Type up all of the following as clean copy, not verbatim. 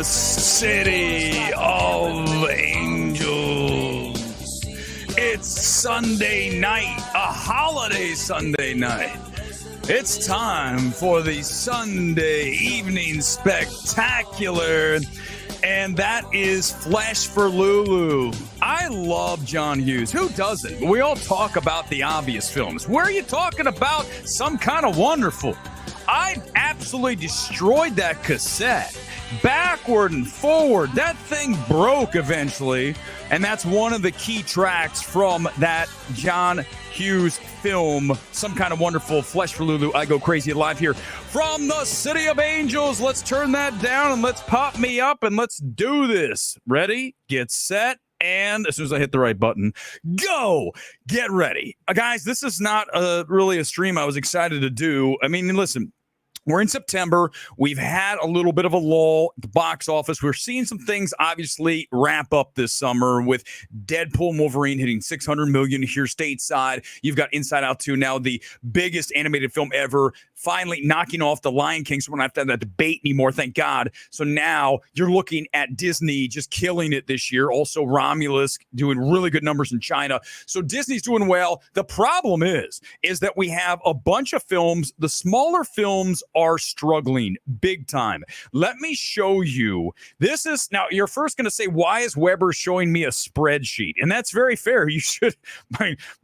city of angels. It's Sunday night, a holiday Sunday night. It's time for the Sunday evening spectacular, and that is Flesh for Lulu. I love John Hughes. Who doesn't? We all talk about the obvious films. Where are you talking about Some Kind of Wonderful? I absolutely destroyed that cassette. Backward and forward. That thing broke eventually. And that's one of the key tracks from that John Hughes film, Some Kind of Wonderful, Flesh for Lulu, I Go Crazy live here from the City of Angels. Let's turn that down and let's pop me up and let's do this. Ready? Get set. And as soon as I hit the right button, go! Get ready. Guys, this is not really a stream I was excited to do. I mean, listen. We're in September. We've had a little bit of a lull at the box office. We're seeing some things obviously wrap up this summer with Deadpool and Wolverine hitting $600 million here stateside. You've got Inside Out 2 now, the biggest animated film ever, finally knocking off The Lion King. So we don't have to have that debate anymore, thank God. So now you're looking at Disney just killing it this year. Also Romulus doing really good numbers in China. So Disney's doing well. The problem is that we have a bunch of films. The smaller films are struggling big time. Let me show you. This is, now you're first going to say, why is Weber showing me a spreadsheet? And that's very fair. You should,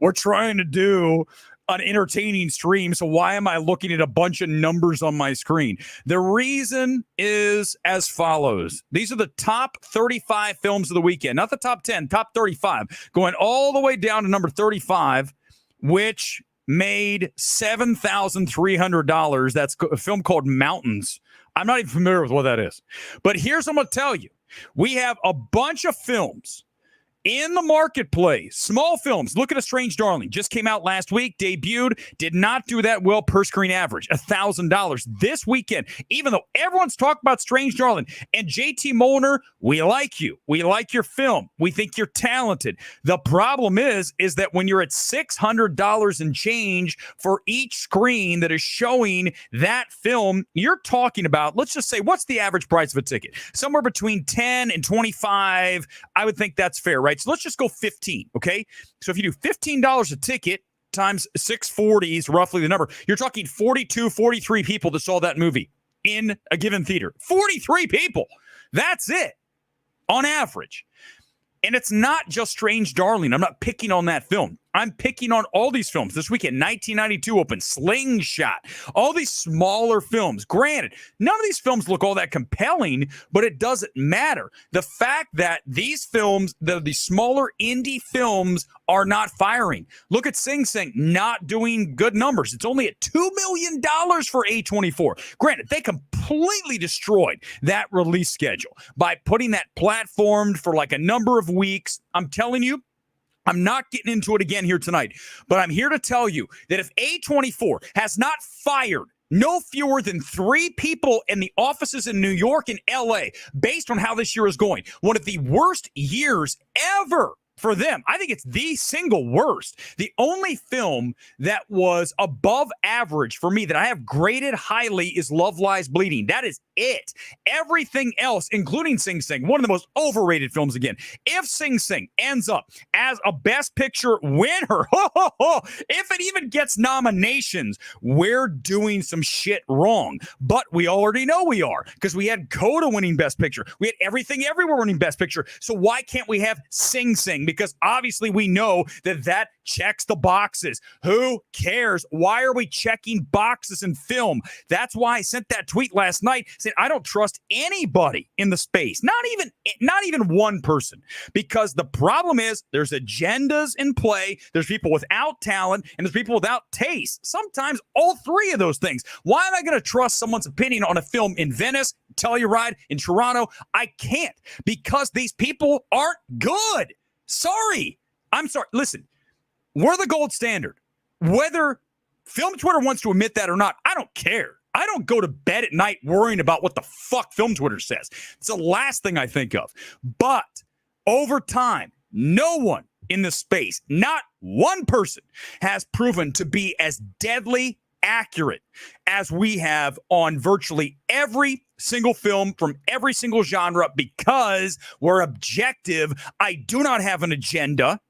we're trying to do an entertaining stream, so why am I looking at a bunch of numbers on my screen? The reason is as follows. These are the top 35 films of the weekend, not the top 10, top 35, going all the way down to number 35, which made $7,300. That's a film called Mountains. I'm not even familiar with what that is. But here's what I'm going to tell you. We have a bunch of films in the marketplace, small films. Look at A Strange Darling. Just came out last week, debuted, did not do that well per screen average, $1,000 this weekend, even though everyone's talking about Strange Darling. And JT Molnar, we like you. We like your film. We think you're talented. The problem is that when you're at $600 and change for each screen that is showing that film, you're talking about, let's just say, what's the average price of a ticket? Somewhere between 10 and 25. I would think that's fair, right? So let's just go 15, okay? So if you do $15 a ticket times 640 is roughly the number, you're talking 42, 43 people that saw that movie in a given theater. 43 people. That's it on average. And it's not just Strange Darling. I'm not picking on that film. I'm picking on all these films. This weekend, 1992 opened, Slingshot, all these smaller films. Granted, none of these films look all that compelling, but it doesn't matter. The fact that these films, the smaller indie films, are not firing. Look at Sing Sing, not doing good numbers. It's only at $2 million for A24. Granted, they completely destroyed that release schedule by putting that platformed for like a number of weeks. I'm telling you, I'm not getting into it again here tonight, but I'm here to tell you that if A24 has not fired no fewer than 3 people in the offices in New York and LA, based on how this year is going, one of the worst years ever for them. I think it's the single worst. The only film that was above average for me that I have graded highly is Love Lies Bleeding. That is it. Everything else, including Sing Sing, one of the most overrated films again. If Sing Sing ends up as a Best Picture winner, if it even gets nominations, we're doing some shit wrong. But we already know we are, because we had Coda winning Best Picture. We had Everything Everywhere winning Best Picture. So why can't we have Sing Sing? Because obviously we know that checks the boxes. Who cares? Why are we checking boxes in film? That's why I sent that tweet last night saying I don't trust anybody in the space, not even one person, because the problem is there's agendas in play. There's people without talent and there's people without taste. Sometimes all 3 of those things. Why am I going to trust someone's opinion on a film in Venice, Telluride, in Toronto? I can't, because these people aren't good. Sorry. I'm sorry. Listen, we're the gold standard. Whether Film Twitter wants to admit that or not, I don't care. I don't go to bed at night worrying about what the fuck Film Twitter says. It's the last thing I think of. But over time, no one in the space, not one person, has proven to be as deadly accurate as we have on virtually every single film from every single genre because we're objective. I do not have an agenda.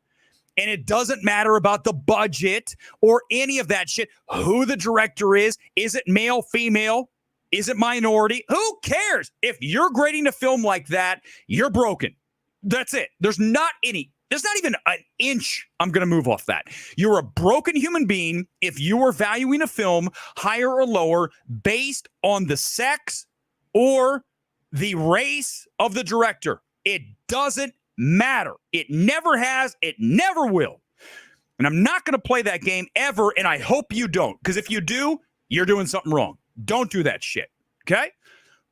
And it doesn't matter about the budget or any of that shit. Who the director is it male, female? Is it minority? Who cares? If you're grading a film like that, you're broken. That's it. There's not even an inch I'm going to move off that. You're a broken human being if you are valuing a film higher or lower based on the sex or the race of the director. It doesn't matter. It never has. It never will. And I'm not going to play that game ever, and I hope you don't, because if you do, you're doing something wrong. Don't do that shit, okay?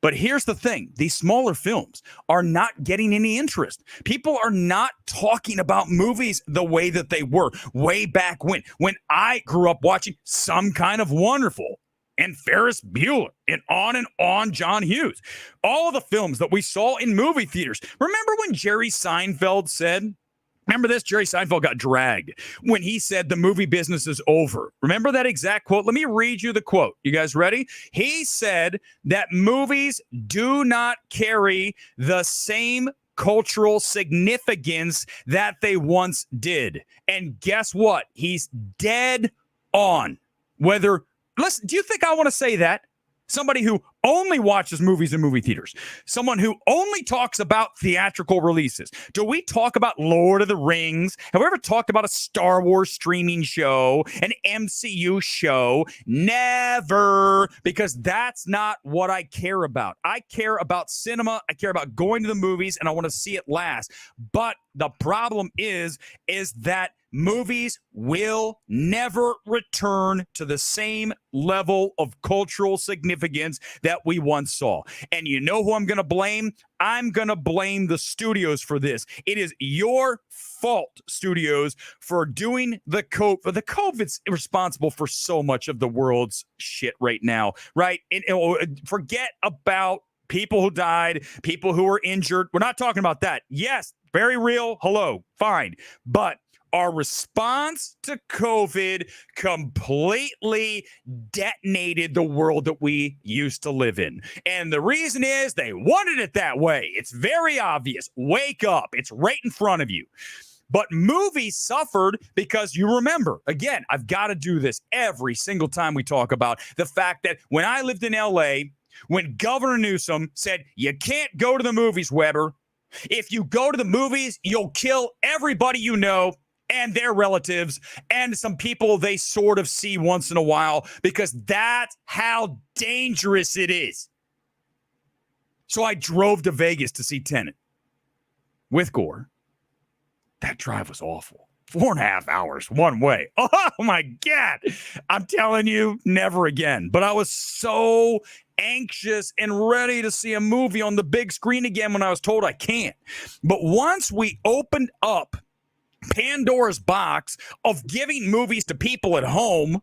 But here's the thing. These smaller films are not getting any interest. People are not talking about movies the way that they were way back when I grew up watching Some Kind of Wonderful and Ferris Bueller and on John Hughes. All the films that we saw in movie theaters. Remember when Jerry Seinfeld said, remember this? Jerry Seinfeld got dragged when he said the movie business is over. Remember that exact quote? Let me read you the quote. You guys ready? He said that movies do not carry the same cultural significance that they once did. And guess what? He's dead on. Listen, do you think I want to say that? Somebody who only watches movies in movie theaters. Someone who only talks about theatrical releases. Do we talk about Lord of the Rings? Have we ever talked about a Star Wars streaming show, an MCU show? Never, because that's not what I care about. I care about cinema. I care about going to the movies, and I want to see it last. But the problem is that movies will never return to the same level of cultural significance that we once saw. And you know who I'm going to blame? I'm going to blame the studios for this. It is your fault, studios, for doing the COVID. The COVID's responsible for so much of the world's shit right now, right? And forget about people who died, people who were injured. We're not talking about that. Yes, very real. Hello, fine. But our response to COVID completely detonated the world that we used to live in. And the reason is they wanted it that way. It's very obvious. Wake up. It's right in front of you. But movies suffered because you remember, again, I've got to do this every single time we talk about the fact that when I lived in LA, when Governor Newsom said, you can't go to the movies, Weber. If you go to the movies, you'll kill everybody you know and their relatives and some people they sort of see once in a while, because that's how dangerous it is. So I drove to Vegas to see Tenet with Gore. That drive was awful. 4.5 hours one way. Oh my God. I'm telling you, never again. But I was so anxious and ready to see a movie on the big screen again when I was told I can't. But once we opened up Pandora's box of giving movies to people at home,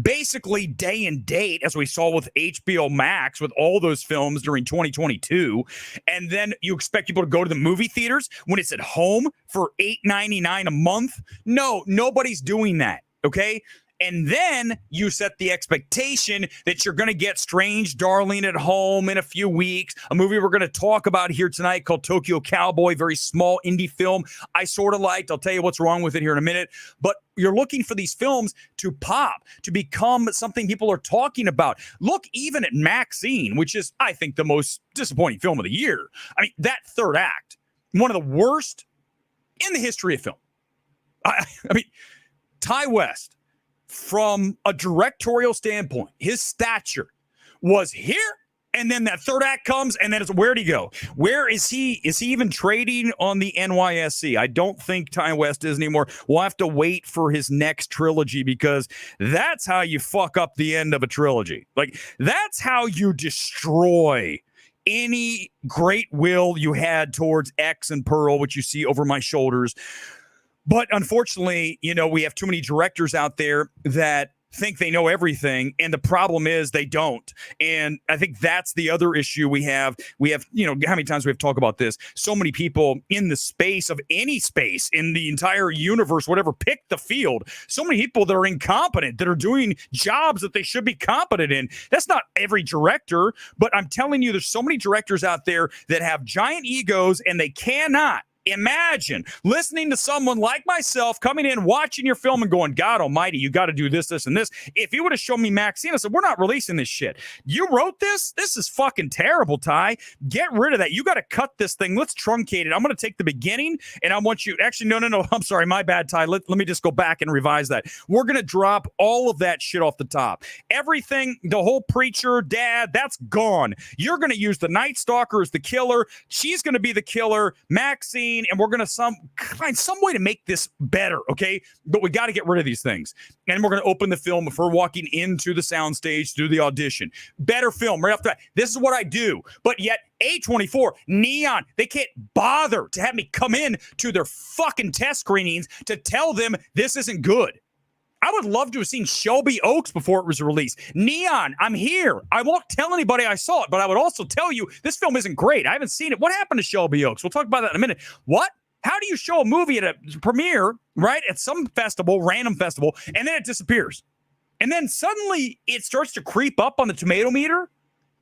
basically day and date, as we saw with HBO Max with all those films during 2022, and then you expect people to go to the movie theaters when it's at home for $8.99 a month? No, nobody's doing that, okay? And then you set the expectation that you're going to get Strange Darling at home in a few weeks, a movie we're going to talk about here tonight called Tokyo Cowboy, very small indie film I sort of liked. I'll tell you what's wrong with it here in a minute. But you're looking for these films to pop, to become something people are talking about. Look even at Maxine, which is, I think, the most disappointing film of the year. I mean, that third act, one of the worst in the history of film. I mean, Ty West, from a directorial standpoint, his stature was here, and then that third act comes, and then it's, where'd he go? Where is he? Is he even trading on the NYSC? I don't think Ty West is anymore. We'll have to wait for his next trilogy, because that's how you fuck up the end of a trilogy. Like, that's how you destroy any great will you had towards X and Pearl, which you see over my shoulders. But unfortunately, you know, we have too many directors out there that think they know everything, and the problem is they don't. And I think that's the other issue we have. We have, how many times we have talked about this? So many people in the space of any space in the entire universe, whatever, pick the field. So many people that are incompetent, that are doing jobs that they should be competent in. That's not every director, but I'm telling you, there's so many directors out there that have giant egos, and they cannot imagine listening to someone like myself coming in, watching your film and going, God almighty, you got to do this, this, and this. If you would have shown me Maxine, I said, we're not releasing this shit. You wrote this? This is fucking terrible, Ty. Get rid of that. You got to cut this thing. Let's truncate it. I'm going to take the beginning, and I want you, actually, no. I'm sorry. My bad, Ty. Let me just go back and revise that. We're going to drop all of that shit off the top. Everything, the whole preacher, dad, that's gone. You're going to use the Night Stalker as the killer. She's going to be the killer. Maxine, and we're going to find some way to make this better, okay? But we got to get rid of these things. And we're going to open the film if we're walking into the soundstage to do the audition. Better film right off the bat. This is what I do. But yet, A24, Neon, they can't bother to have me come in to their fucking test screenings to tell them this isn't good. I would love to have seen Shelby Oaks before it was released. Neon, I'm here. I won't tell anybody I saw it, but I would also tell you this film isn't great. I haven't seen it. What happened to Shelby Oaks? We'll talk about that in a minute. What? How do you show a movie at a premiere, right, at some festival, random festival, and then it disappears? And then suddenly it starts to creep up on the tomato meter?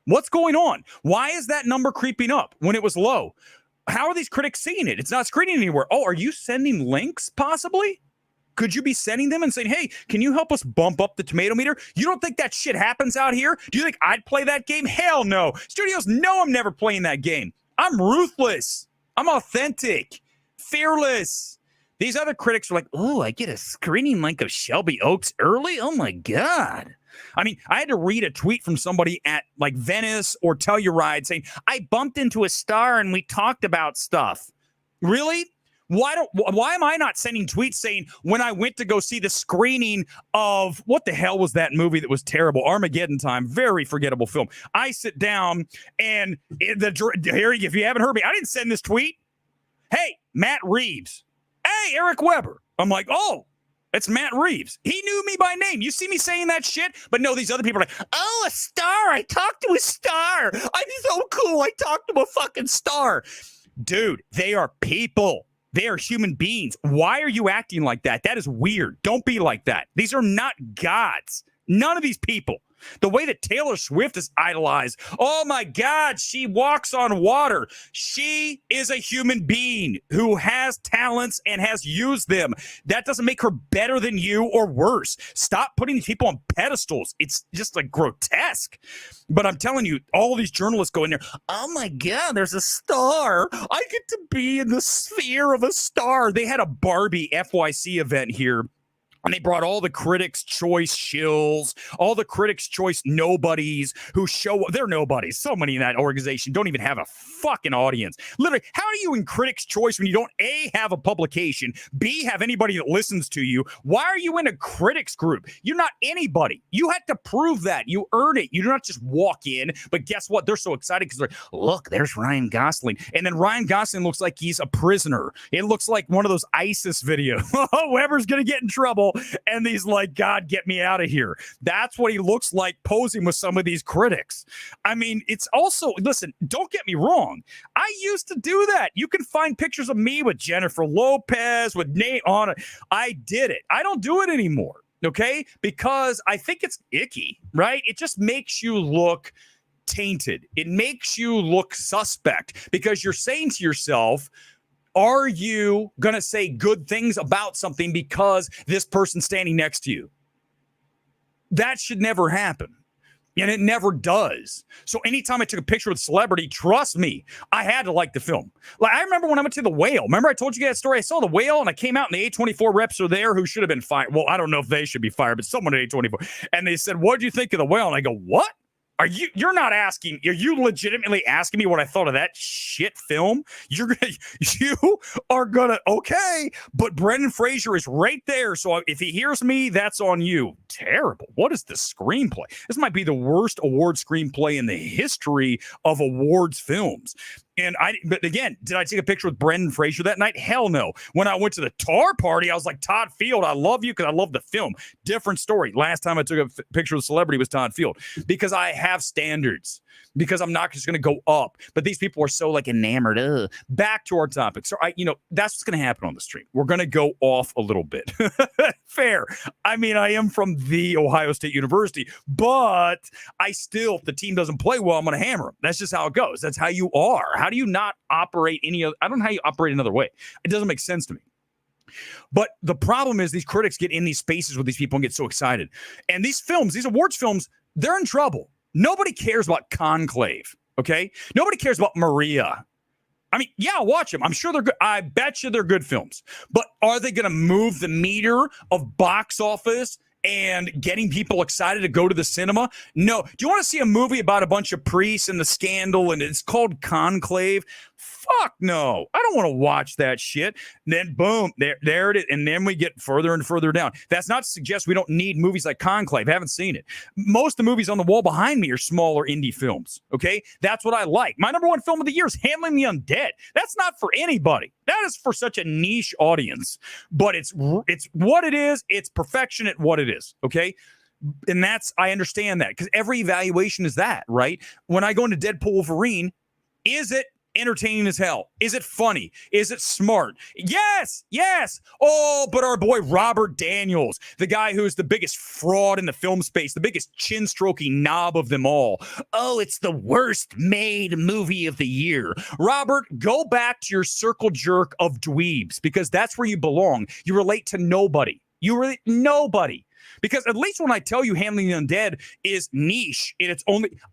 What's going on? Why is that number creeping up when it was low? How are these critics seeing it? It's not screening anywhere. Oh, are you sending links possibly? Could you be sending them and saying, hey, can you help us bump up the tomato meter? You don't think that shit happens out here? Do you think I'd play that game? Hell no. Studios know I'm never playing that game. I'm ruthless. I'm authentic. Fearless. These other critics are like, oh, I get a screening link of Shelby Oaks early? Oh, my God. I mean, I had to read a tweet from somebody at like Venice or Telluride saying, I bumped into a star and we talked about stuff. Really? Why am I not sending tweets saying when I went to go see the screening of what the hell was that movie that was terrible? Armageddon Time, very forgettable film. I sit down and Harry, if you haven't heard me, I didn't send this tweet. Hey, Matt Reeves. Hey, Eric Weber. I'm like, oh, it's Matt Reeves. He knew me by name. You see me saying that shit? But no, these other people are like, oh, a star. I talked to a star. I'm so cool. I talked to a fucking star. Dude, they are people. They are human beings. Why are you acting like that? That is weird. Don't be like that. These are not gods. None of these people. The way that Taylor Swift is idolized. Oh my God, she walks on water. She is a human being who has talents and has used them. That doesn't make her better than you or worse. Stop putting these people on pedestals. It's just like grotesque. But I'm telling you, all these journalists go in there, oh my God, there's a star. I get to be in the sphere of a star. They had a Barbie FYC event here. And they brought all the Critics' Choice shills, all the Critics' Choice nobodies who show up. They're nobodies. So many in that organization don't even have a fucking audience. Literally, how are you in Critics' Choice when you don't, A, have a publication, B, have anybody that listens to you? Why are you in a critics group? You're not anybody. You had to prove that. You earn it. You do not just walk in. But guess what? They're so excited because they're like, look, there's Ryan Gosling. And then Ryan Gosling looks like he's a prisoner. It looks like one of those ISIS videos. Whoever's going to get in trouble. And he's like, God, get me out of here. That's what he looks like posing with some of these critics. I mean, it's also, listen, don't get me wrong. I used to do that. You can find pictures of me with Jennifer Lopez, with Nate on it. I did it. I don't do it anymore, okay? Because I think it's icky, right? It just makes you look tainted. It makes you look suspect because you're saying to yourself, are you going to say good things about something because this person's standing next to you? That should never happen. And it never does. So anytime I took a picture with a celebrity, trust me, I had to like the film. Like I remember when I went to The Whale. Remember I told you guys that story? I saw The Whale and I came out and the A24 reps are there who should have been fired. Well, I don't know if they should be fired, but someone at A24. And they said, what did you think of The Whale? And I go, what? You're not asking, are you legitimately asking me what I thought of that shit film? You are gonna, okay, but Brendan Fraser is right there. So if he hears me, that's on you. Terrible. What is the screenplay? This might be the worst award screenplay in the history of awards films. But again, did I take a picture with Brendan Fraser that night? Hell no. When I went to the Tar party, I was like, Todd Field, I love you because I love the film. Different story. Last time I took a picture with a celebrity was Todd Field because I have standards, because I'm not just going to go up. But these people are so like enamored. Back to our topic. So that's what's going to happen on the stream. We're going to go off a little bit. Fair. I mean, I am from the Ohio State University, but if the team doesn't play well, I'm going to hammer them. That's just how it goes. That's how you are. How do you not operate any other? I don't know how you operate another way. It doesn't make sense to me. But the problem is these critics get in these spaces with these people and get so excited. And these films, these awards films, they're in trouble. Nobody cares about Conclave, okay? Nobody cares about Maria. I mean, yeah, watch them. I'm sure they're good. I bet you they're good films. But are they going to move the meter of box office and getting people excited to go to the cinema? No. Do you want to see a movie about a bunch of priests and the scandal and it's called Conclave? Fuck no. I don't want to watch that shit. And then boom, there it is. And then we get further and further down. That's not to suggest we don't need movies like Conclave. I haven't seen it. Most of the movies on the wall behind me are smaller indie films. Okay. That's what I like. My number one film of the year is Handling the Undead. That's not for anybody. That is for such a niche audience, but it's what it is. It's perfection at what it is. Okay. And I understand that because every evaluation is that, right? When I go into Deadpool Wolverine, is it entertaining as hell? Is it funny? Is it smart? Yes. Oh, but our boy Robert Daniels, the guy who's the biggest fraud in the film space, the biggest chin-stroking knob of them all. Oh, it's the worst made movie of the year. Robert, go back to your circle jerk of dweebs because that's where you belong. You relate to nobody. Nobody. Because at least when I tell you Handling the Undead is niche,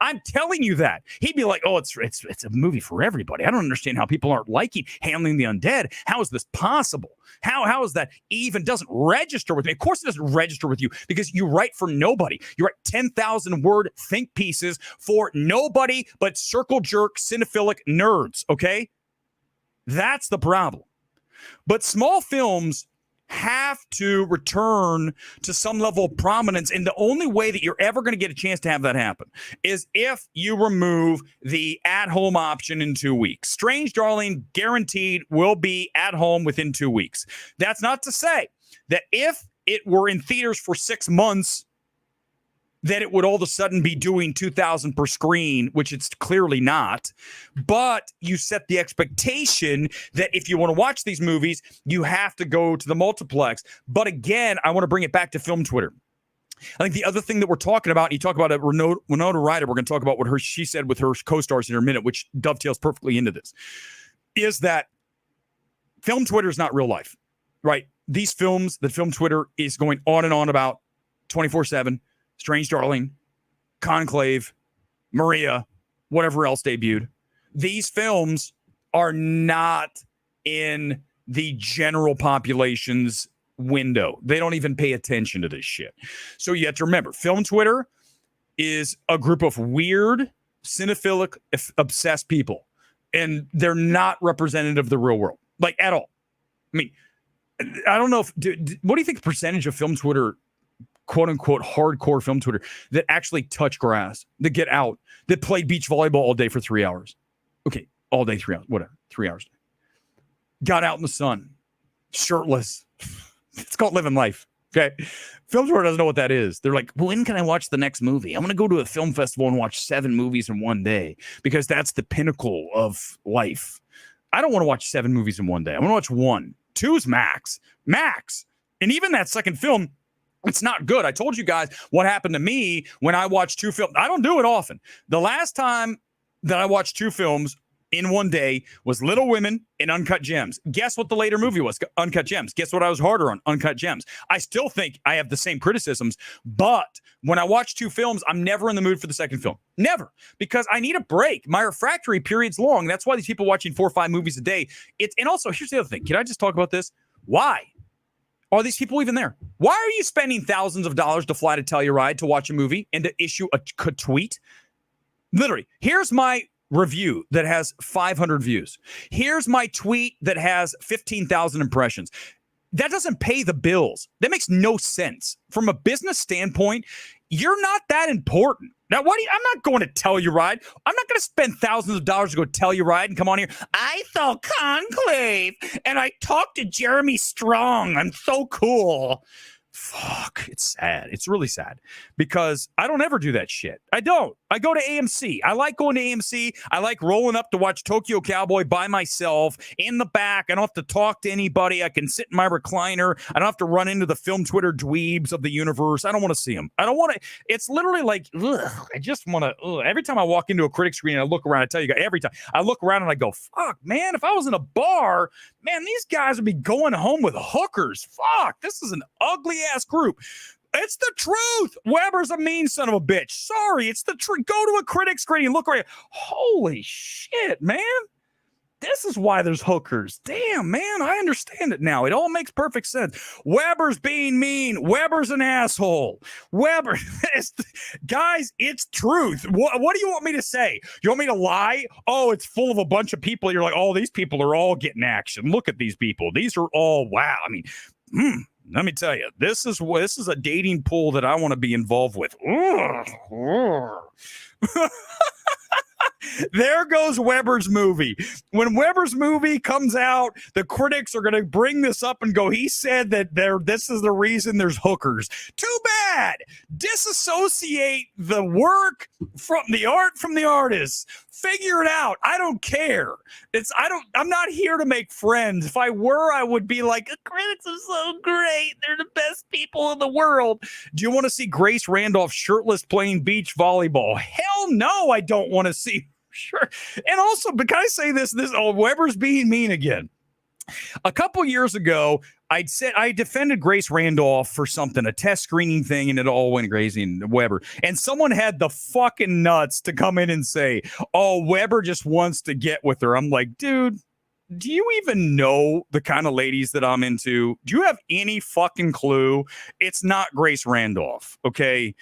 I'm telling you that. He'd be like, oh, it's a movie for everybody. I don't understand how people aren't liking Handling the Undead. How is this possible? How is that even doesn't register with me? Of course it doesn't register with you because you write for nobody. You write 10,000 word think pieces for nobody but circle jerk cinephilic nerds, okay? That's the problem. But small films have to return to some level of prominence. And the only way that you're ever going to get a chance to have that happen is if you remove the at-home option in 2 weeks. Strange Darling guaranteed will be at home within 2 weeks. That's not to say that if it were in theaters for 6 months, that it would all of a sudden be doing 2,000 per screen, which it's clearly not. But you set the expectation that if you want to watch these movies, you have to go to the multiplex. But again, I want to bring it back to film Twitter. I think the other thing that we're talking about, and you talk about Winona Ryder, we're going to talk about what she said with her co-stars in a minute, which dovetails perfectly into this, is that film Twitter is not real life, right? These films that film Twitter is going on and on about 24/7, Strange Darling, Conclave, Maria, whatever else debuted. These films are not in the general population's window. They don't even pay attention to this shit. So you have to remember, film Twitter is a group of weird, cinephilic, obsessed people. And they're not representative of the real world, like at all. I mean, I don't know what do you think the percentage of film Twitter, quote unquote, hardcore film Twitter that actually touch grass, that get out, that play beach volleyball all day for 3 hours? Okay, all day, 3 hours, whatever, 3 hours. Got out in the sun, shirtless. It's called living life. Okay. Film Twitter doesn't know what that is. They're like, when can I watch the next movie? I'm going to go to a film festival and watch 7 movies in one day because that's the pinnacle of life. I don't want to watch 7 movies in one day. I want to watch 1. 2 is max. And even that second film, it's not good. I told you guys what happened to me when I watched 2 films. I don't do it often. The last time that I watched 2 films in one day was Little Women and Uncut Gems. Guess what the later movie was? Uncut Gems. Guess what I was harder on? Uncut Gems. I still think I have the same criticisms, but when I watch 2 films, I'm never in the mood for the second film. Never. Because I need a break. My refractory period's long. That's why these people watching 4 or 5 movies a day. And also, here's the other thing. Can I just talk about this? Why are these people even there? Why are you spending thousands of dollars to fly to Telluride to watch a movie and to issue a tweet? Literally, here's my review that has 500 views. Here's my tweet that has 15,000 impressions. That doesn't pay the bills. That makes no sense. From a business standpoint, you're not that important. Now, I'm not going to Telluride. I'm not going to spend thousands of dollars to go Telluride and come on here. I saw Conclave and I talked to Jeremy Strong. I'm so cool. Fuck, it's sad. It's really sad because I don't ever do that shit. I don't. I go to AMC. I like going to AMC. I like rolling up to watch Tokyo Cowboy by myself in the back. I don't have to talk to anybody. I can sit in my recliner. I don't have to run into the film Twitter dweebs of the universe. I don't want to see them. I don't want to. It's literally like, ugh, I just want to. Every time I walk into a critic screen and I look around, I tell you guys, every time I look around and I go, fuck, man, if I was in a bar, man, these guys would be going home with hookers. Fuck, this is an ugly ass group. It's the truth. Weber's a mean son of a bitch. Sorry, it's the truth. Go to a critic screen and look right. Holy shit, man. This is why there's hookers. Damn, man, I understand it now. It all makes perfect sense. Weber's being mean. Weber's an asshole. Weber, guys, it's truth. What do you want me to say? You want me to lie? Oh, it's full of a bunch of people. You're like, oh, these people are all getting action. Look at these people. These are all, wow. I mean, let me tell you, this is a dating pool that I want to be involved with. There goes Weber's movie. When Weber's movie comes out, the critics are going to bring this up and go, he said that this is the reason there's hookers. Too bad. Disassociate the work from the art from the artist. Figure it out. I don't care. I'm not here to make friends. If I were, I would be like, the critics are so great. They're the best people in the world. Do you want to see Grace Randolph shirtless playing beach volleyball? Hell no, I don't want to see. Sure. And also, but can I say this Weber's being mean again. A couple years ago, I defended Grace Randolph for something, a test screening thing, and it all went crazy in Weber. And someone had the fucking nuts to come in and say, oh, Weber just wants to get with her. I'm like, dude, do you even know the kind of ladies that I'm into? Do you have any fucking clue? It's not Grace Randolph, okay?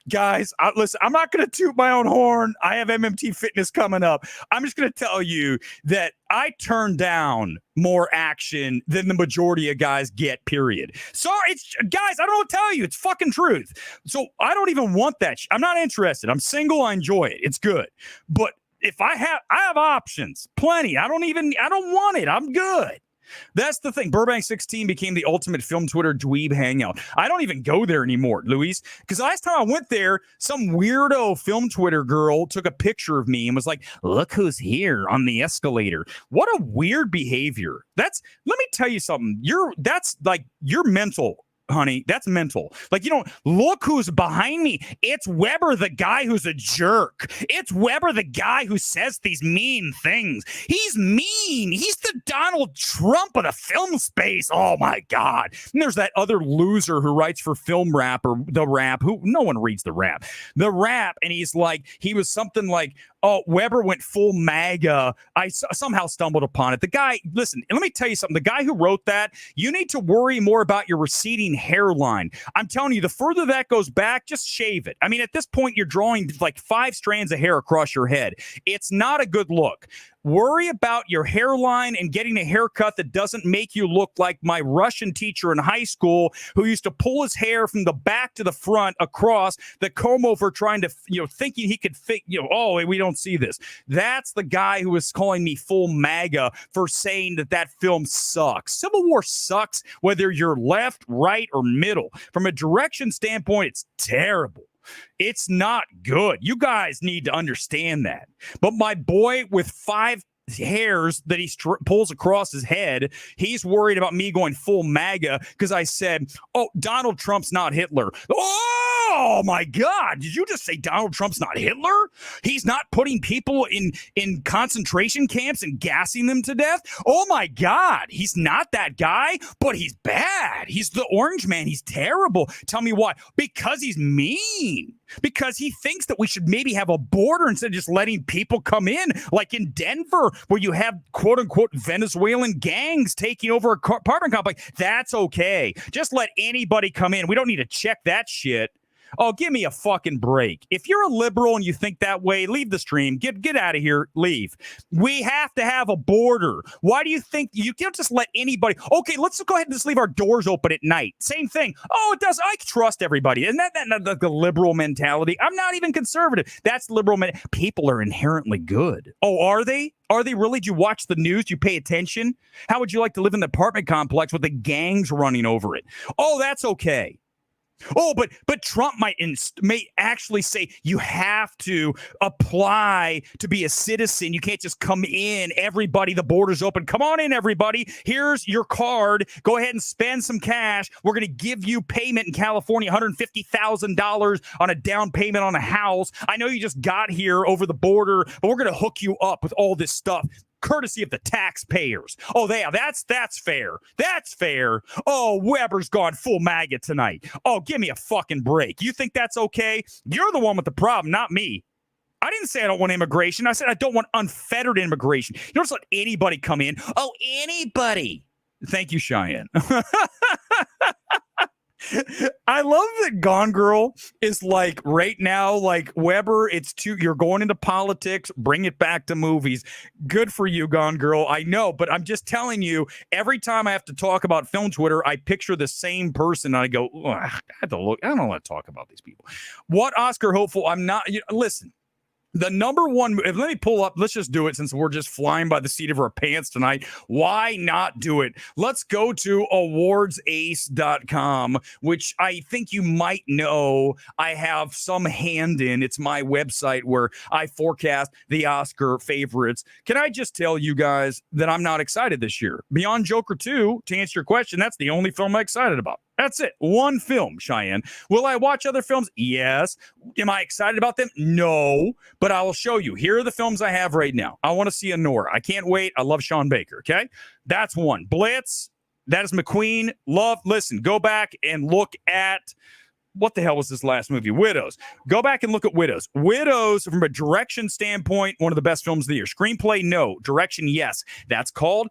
Guys, listen, I'm not going to toot my own horn. I have MMT Fitness coming up. I'm just going to tell you that I turn down more action than the majority of guys get, period. Sorry, guys, I don't know what to tell you. It's fucking truth. So I don't even want that. I'm not interested. I'm single. I enjoy it. It's good. But if I have options, plenty. I don't want it. I'm good. That's the thing. Burbank 16 became the ultimate film Twitter dweeb hangout. I don't even go there anymore, Luis, because last time I went there, some weirdo film Twitter girl took a picture of me and was like, look who's here on the escalator. What a weird behavior. Let me tell you something. You're mental. Honey, that's mental. Like, look who's behind me. It's Weber, the guy who's a jerk. It's Weber, the guy who says these mean things. He's mean. He's the Donald Trump of the film space. Oh, my God. And there's that other loser who writes for Film Rap or The Rap, who no one reads The Rap. The Rap, and he was something like, oh, Weber went full MAGA. I somehow stumbled upon it. The guy, listen, let me tell you something. The guy who wrote that, you need to worry more about your receding hairline. I'm telling you, the further that goes back, just shave it. I mean, at this point, you're drawing like 5 strands of hair across your head. It's not a good look. Worry about your hairline and getting a haircut that doesn't make you look like my Russian teacher in high school who used to pull his hair from the back to the front across the comb over trying to, thinking he could fit, oh, we don't see this. That's the guy who was calling me full MAGA for saying that film sucks. Civil War sucks whether you're left, right, or middle. From a direction standpoint, it's terrible. It's not good. You guys need to understand that. But my boy with 5 hairs that he pulls across his head, he's worried about me going full MAGA because I said, oh, Donald Trump's not Hitler. Oh, my God. Did you just say Donald Trump's not Hitler? He's not putting people in concentration camps and gassing them to death? Oh, my God. He's not that guy, but he's bad. He's the orange man. He's terrible. Tell me why. Because he's mean. Because he thinks that we should maybe have a border instead of just letting people come in, like in Denver, where you have quote unquote Venezuelan gangs taking over apartment complex. That's okay. Just let anybody come in. We don't need to check that shit. Oh, give me a fucking break. If you're a liberal and you think that way, leave the stream. Get out of here. Leave. We have to have a border. Why do you think you can't just let anybody? Okay, let's go ahead and just leave our doors open at night. Same thing. Oh, it does. I trust everybody. Isn't that the liberal mentality? I'm not even conservative. That's liberal. People are inherently good. Oh, are they? Are they really? Do you watch the news? Do you pay attention? How would you like to live in the apartment complex with the gangs running over it? Oh, that's okay. Oh, but Trump may actually say you have to apply to be a citizen. You can't just come in. Everybody, the border's open. Come on in, everybody. Here's your card. Go ahead and spend some cash. We're going to give you payment in California, $150,000 on a down payment on a house. I know you just got here over the border, but we're going to hook you up with all this stuff. Courtesy of the taxpayers. Oh, that's fair. That's fair. Oh, Weber's gone full MAGA tonight. Oh, give me a fucking break. You think that's okay? You're the one with the problem, not me. I didn't say I don't want immigration. I said I don't want unfettered immigration. You don't just let anybody come in. Oh, anybody. Thank you, Cheyenne. I love that Gone Girl is like right now, like Weber, you're going into politics, bring it back to movies. Good for you, Gone Girl. I know, but I'm just telling you, every time I have to talk about film Twitter, I picture the same person and I go, I have to look. I don't want to talk about these people. What Oscar hopeful? I'm not, listen. The number one, let me pull up, let's just do it since we're just flying by the seat of our pants tonight. Why not do it? Let's go to awardsace.com, which I think you might know I have some hand in. It's my website where I forecast the Oscar favorites. Can I just tell you guys that I'm not excited this year? Beyond Joker 2, to answer your question, that's the only film I'm excited about. That's it. One film, Cheyenne. Will I watch other films? Yes. Am I excited about them? No. But I will show you. Here are the films I have right now. I want to see Honora. I can't wait. I love Sean Baker. Okay. That's one. Blitz. That is McQueen. Love. Listen, go back and look at what the hell was this last movie? Widows. Go back and look at Widows. Widows, from a direction standpoint, one of the best films of the year. Screenplay, no. Direction, yes. That's called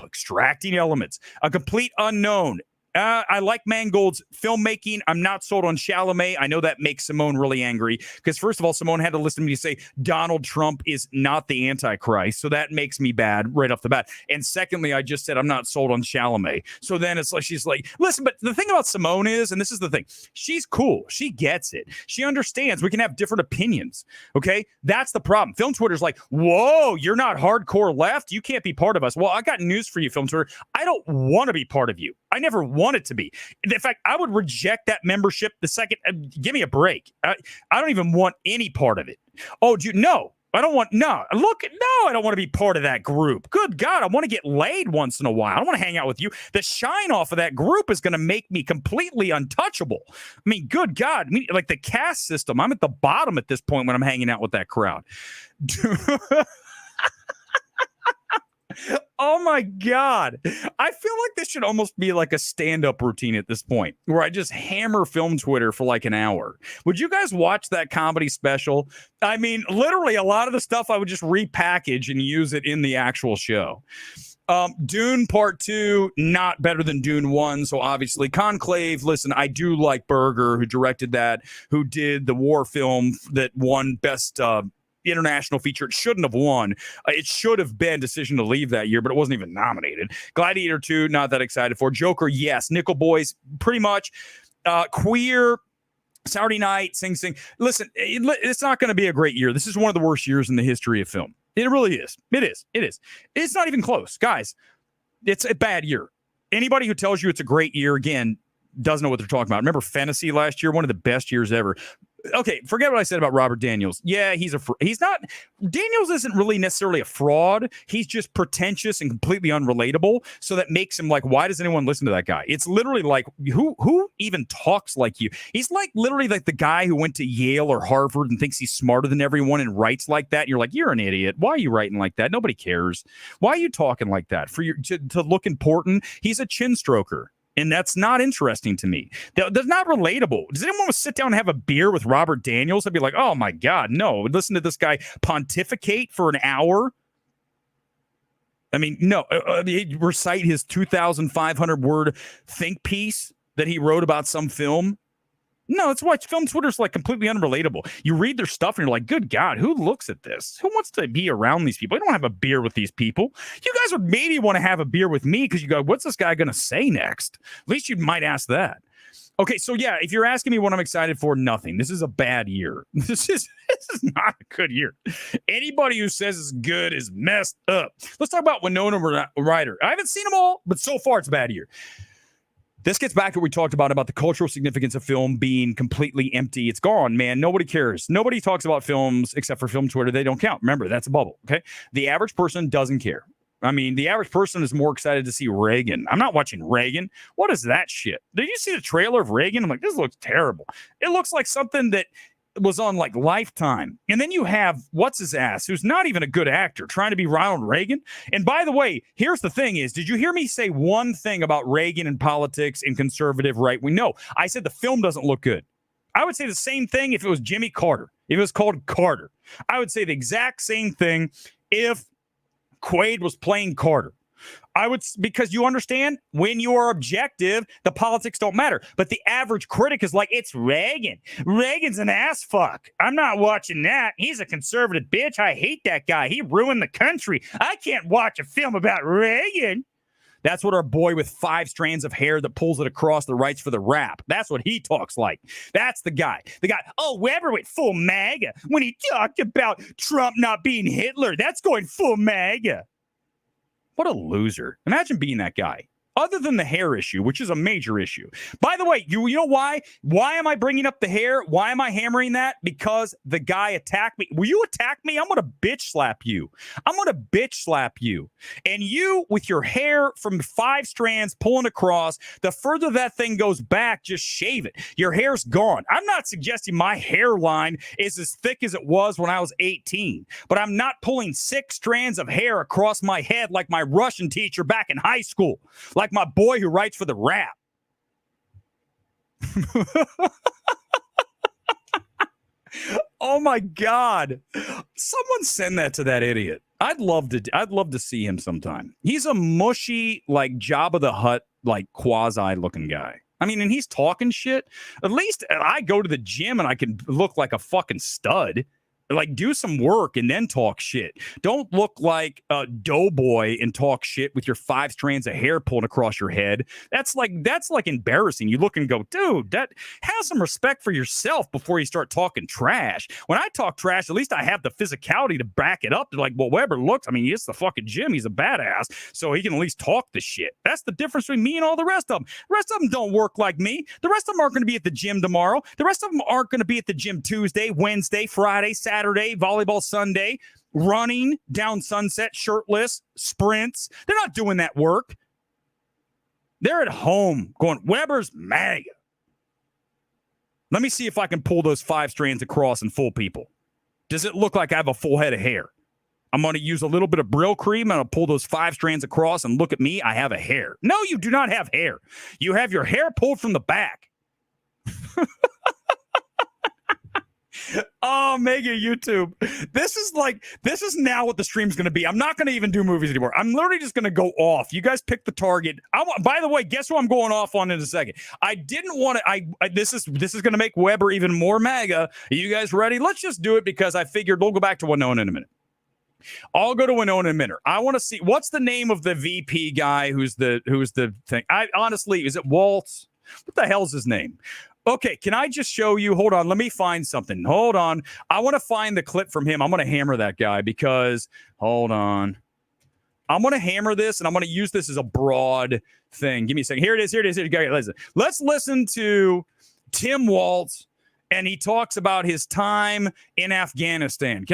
Extracting Elements. A Complete Unknown. I like Mangold's filmmaking. I'm not sold on Chalamet. I know that makes Simone really angry because, first of all, Simone had to listen to me say Donald Trump is not the Antichrist. So that makes me bad right off the bat. And secondly, I just said I'm not sold on Chalamet. So then it's like she's like, listen, but the thing about Simone is, and this is the thing, she's cool. She gets it. She understands we can have different opinions. Okay? That's the problem. Film Twitter's like, whoa, you're not hardcore left. You can't be part of us. Well, I got news for you, Film Twitter. I don't want to be part of you. I never want it to be. In fact, I would reject that membership the second. Give me a break. I don't even want any part of it. Oh, no, I don't want. No, look, no, I don't want to be part of that group. Good God, I want to get laid once in a while. I don't want to hang out with you. The shine off of that group is going to make me completely untouchable. I mean, good God, like the caste system. I'm at the bottom at this point when I'm hanging out with that crowd. Oh my God. I feel like this should almost be like a stand-up routine at this point where I just hammer Film Twitter for like an hour. Would you guys watch that comedy special? I mean, literally a lot of the stuff I would just repackage and use it in the actual show. Dune Part 2, not better than Dune 1. So obviously Conclave, listen, I do like Berger, who directed that, who did the war film that won best international feature. It shouldn't have won. It should have been Decision to Leave that year, but it wasn't even nominated. Gladiator 2, not that excited for. Joker, yes. Nickel Boys, pretty much. Queer, Saturday Night, Sing Sing. Listen, it's not going to be a great year. This is one of the worst years in the history of film. It really is. It is. It is. It's not even close. Guys, it's a bad year. Anybody who tells you it's a great year, again, doesn't know what they're talking about. Remember Fantasy last year? One of the best years ever. Okay, forget what I said about Robert Daniels. Yeah, he's not. Daniels isn't really necessarily a fraud. He's just pretentious and completely unrelatable. So that makes him like, why does anyone listen to that guy? It's literally like, who even talks like you? He's like literally like the guy who went to Yale or Harvard and thinks he's smarter than everyone and writes like that. And you're like, you're an idiot. Why are you writing like that? Nobody cares. Why are you talking like that? For to look important? He's a chin stroker. And that's not interesting to me. That's not relatable. Does anyone want to sit down and have a beer with Robert Daniels? I'd be like, oh my God, no. Listen to this guy pontificate for an hour. I mean, no. Recite his 2,500 word think piece that he wrote about some film. No, that's why film Twitter's like completely unrelatable. You read their stuff and you're like, good God, who looks at this? Who wants to be around these people? I don't have a beer with these people. You guys would maybe want to have a beer with me because you go, what's this guy going to say next? At least you might ask that. Okay, so yeah, if you're asking me what I'm excited for, nothing. This is a bad year. This is not a good year. Anybody who says it's good is messed up. Let's talk about Winona Ryder. I haven't seen them all, but so far it's a bad year. This gets back to what we talked about the cultural significance of film being completely empty. It's gone, man. Nobody cares. Nobody talks about films except for film Twitter. They don't count. Remember, that's a bubble, okay? The average person doesn't care. I mean, the average person is more excited to see Reagan. I'm not watching Reagan. What is that shit? Did you see the trailer of Reagan? I'm like, this looks terrible. It looks like something that was on like Lifetime. And then you have what's his ass, who's not even a good actor, trying to be Ronald Reagan. And by the way, here's the thing is, did you hear me say one thing about Reagan and politics and conservative right wing? No, I said the film doesn't look good. I would say the same thing if it was Jimmy Carter. If it was called Carter. I would say the exact same thing if Quaid was playing Carter. Because you understand, when you are objective, the politics don't matter. But the average critic is like, it's Reagan. Reagan's an ass fuck. I'm not watching that. He's a conservative bitch. I hate that guy. He ruined the country. I can't watch a film about Reagan. That's what our boy with 5 strands of hair that pulls it across the writes for the rap. That's what he talks like. That's the guy. Oh, Weber went full MAGA when he talked about Trump not being Hitler. That's going full MAGA. What a loser. Imagine being that guy. Other than the hair issue, which is a major issue. By the way, you know why? Why am I bringing up the hair? Why am I hammering that? Because the guy attacked me. Will you attack me? I'm going to bitch slap you. I'm going to bitch slap you. And you, with your hair from 5 strands pulling across, the further that thing goes back, just shave it. Your hair's gone. I'm not suggesting my hairline is as thick as it was when I was 18, but I'm not pulling 6 strands of hair across my head like my Russian teacher back in high school. Like my boy who writes for the rap. Oh my God. Someone send that to that idiot. I'd love to see him sometime. He's a mushy, like Jabba the Hutt, like quasi looking guy. I mean, and he's talking shit. At least I go to the gym and I can look like a fucking stud. Like, do some work and then talk shit. Don't look like a doughboy and talk shit with your 5 strands of hair pulled across your head. That's like embarrassing. You look and go, dude, that have some respect for yourself before you start talking trash. When I talk trash, at least I have the physicality to back it up. To like, well, Weber looks, I mean, he's the fucking gym. He's a badass. So he can at least talk the shit. That's the difference between me and all the rest of them. The rest of them don't work like me. The rest of them aren't going to be at the gym tomorrow. The rest of them aren't going to be at the gym Tuesday, Wednesday, Friday, Saturday, volleyball Sunday, running down Sunset, shirtless, sprints. They're not doing that work. They're at home going, Weber's MAGA. Let me see if I can pull those 5 strands across and fool people. Does it look like I have a full head of hair? I'm going to use a little bit of Brill cream and I'll pull those 5 strands across and look at me. I have a hair. No, you do not have hair. You have your hair pulled from the back. Oh, mega YouTube. This is now what the stream's going to be. I'm not going to even do movies anymore. I'm literally just going to go off. You guys pick the target. By the way, guess who I'm going off on in a second? I didn't want to. This is going to make Weber even more MAGA. Are you guys ready? Let's just do it because I figured we'll go back to Winona in a minute. I'll go to Winona in a minute. I want to see what's the name of the VP guy who's the thing. Honestly, is it Waltz? What the hell's his name? Okay, can I just show you? Hold on, let me find something. Hold on. I want to find the clip from him. I'm going to hammer that guy because, hold on. I'm going to hammer this, and I'm going to use this as a broad thing. Give me a second. Here it is. Listen. Let's listen to Tim Waltz, and he talks about his time in Afghanistan.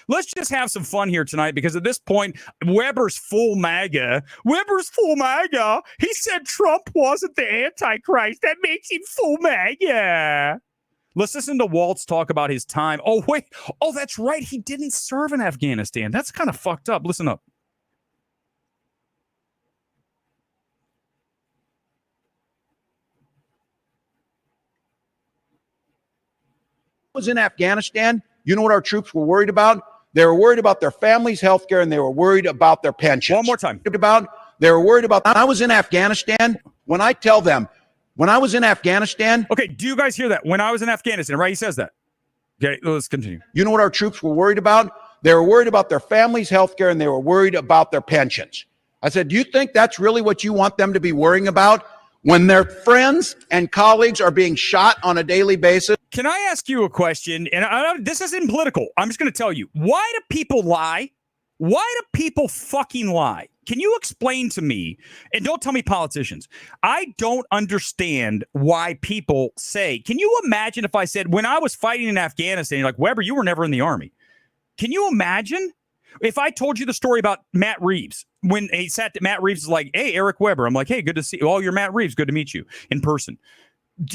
Let's just have some fun here tonight, because at this point, Weber's full MAGA. He said Trump wasn't the Antichrist. That makes him full MAGA. Let's listen to Waltz talk about his time. Oh, wait. Oh, that's right. He didn't serve in Afghanistan. That's kind of fucked up. Listen up. Was in Afghanistan, you know what our troops were worried about? They were worried about their families' health care, and they were worried about their pensions. One more time. They were worried about. I was in Afghanistan. When I tell them When I was in Afghanistan. Okay, do you guys hear that? When I was in Afghanistan, right? He says that. Okay, let's continue. You know what our troops were worried about? They were worried about their families' health care, and they were worried about their pensions. I said, do you think that's really what you want them to be worrying about when their friends and colleagues are being shot on a daily basis? Can I ask you a question? And this isn't political. I'm just going to tell you. Why do people lie? Why do people fucking lie? Can you explain to me, and don't tell me politicians, I don't understand why people say, can you imagine if I said, when I was fighting in Afghanistan, you're like, Weber, you were never in the army. Can you imagine if I told you the story about Matt Reeves? When he sat, Matt Reeves is like, hey, Eric Weber. I'm like, hey, good to see you. Oh, you're Matt Reeves. Good to meet you in person.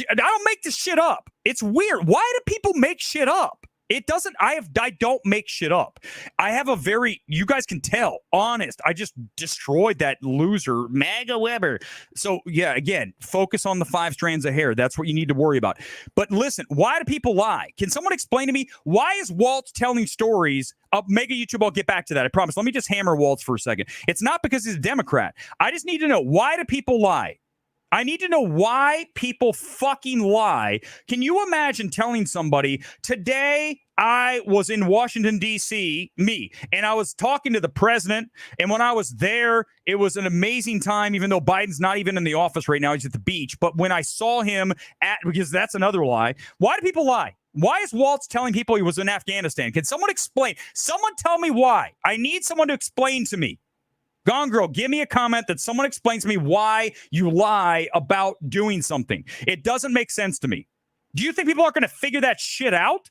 I don't make this shit up. It's weird. Why do people make shit up? It doesn't, I don't make shit up. I have a very, you guys can tell, honest. I just destroyed that loser, MAGA Weber. So yeah, again, focus on the 5 strands of hair. That's what you need to worry about. But listen, why do people lie? Can someone explain to me, why is Waltz telling stories? Mega YouTube, I'll get back to that. I promise. Let me just hammer Waltz for a second. It's not because he's a Democrat. I just need to know, why do people lie? I need to know why people fucking lie. Can you imagine telling somebody, today I was in Washington, D.C., and I was talking to the president, and when I was there, it was an amazing time, even though Biden's not even in the office right now, he's at the beach. But when I saw him because that's another lie. Why do people lie? Why is Waltz telling people he was in Afghanistan? Can someone explain? Someone tell me why. I need someone to explain to me. Gone Girl, give me a comment that someone explains to me why you lie about doing something. It doesn't make sense to me. Do you think people are going to figure that shit out?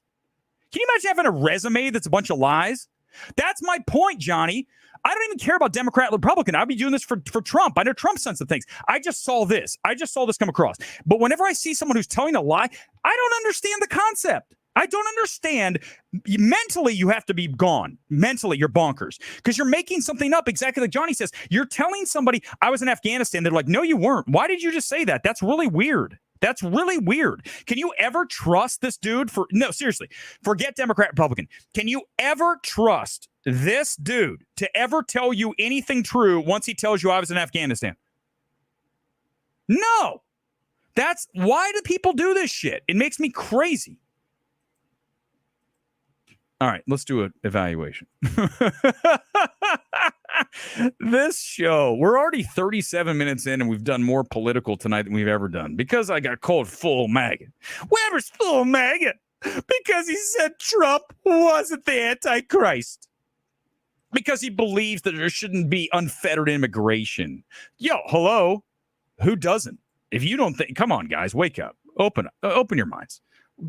Can you imagine having a resume that's a bunch of lies? That's my point, Johnny. I don't even care about Democrat, Republican. I'd be doing this for Trump. I know Trump's sense of things. I just saw this come across. But whenever I see someone who's telling a lie, I don't understand the concept. I don't understand. Mentally, you have to be gone. Mentally, you're bonkers because you're making something up exactly like Johnny says. You're telling somebody, I was in Afghanistan. They're like, no, you weren't. Why did you just say that? That's really weird. That's really weird. Can you ever trust this dude no, seriously, forget Democrat, Republican. Can you ever trust this dude to ever tell you anything true once he tells you I was in Afghanistan? No. That's why do people do this shit? It makes me crazy. All right, let's do an evaluation. This show, we're already 37 minutes in, and we've done more political tonight than we've ever done because I got called full MAGA. Weber's full MAGA because he said Trump wasn't the Antichrist. Because he believes that there shouldn't be unfettered immigration. Yo, hello? Who doesn't? If you don't think, come on, guys, wake up. Open your minds.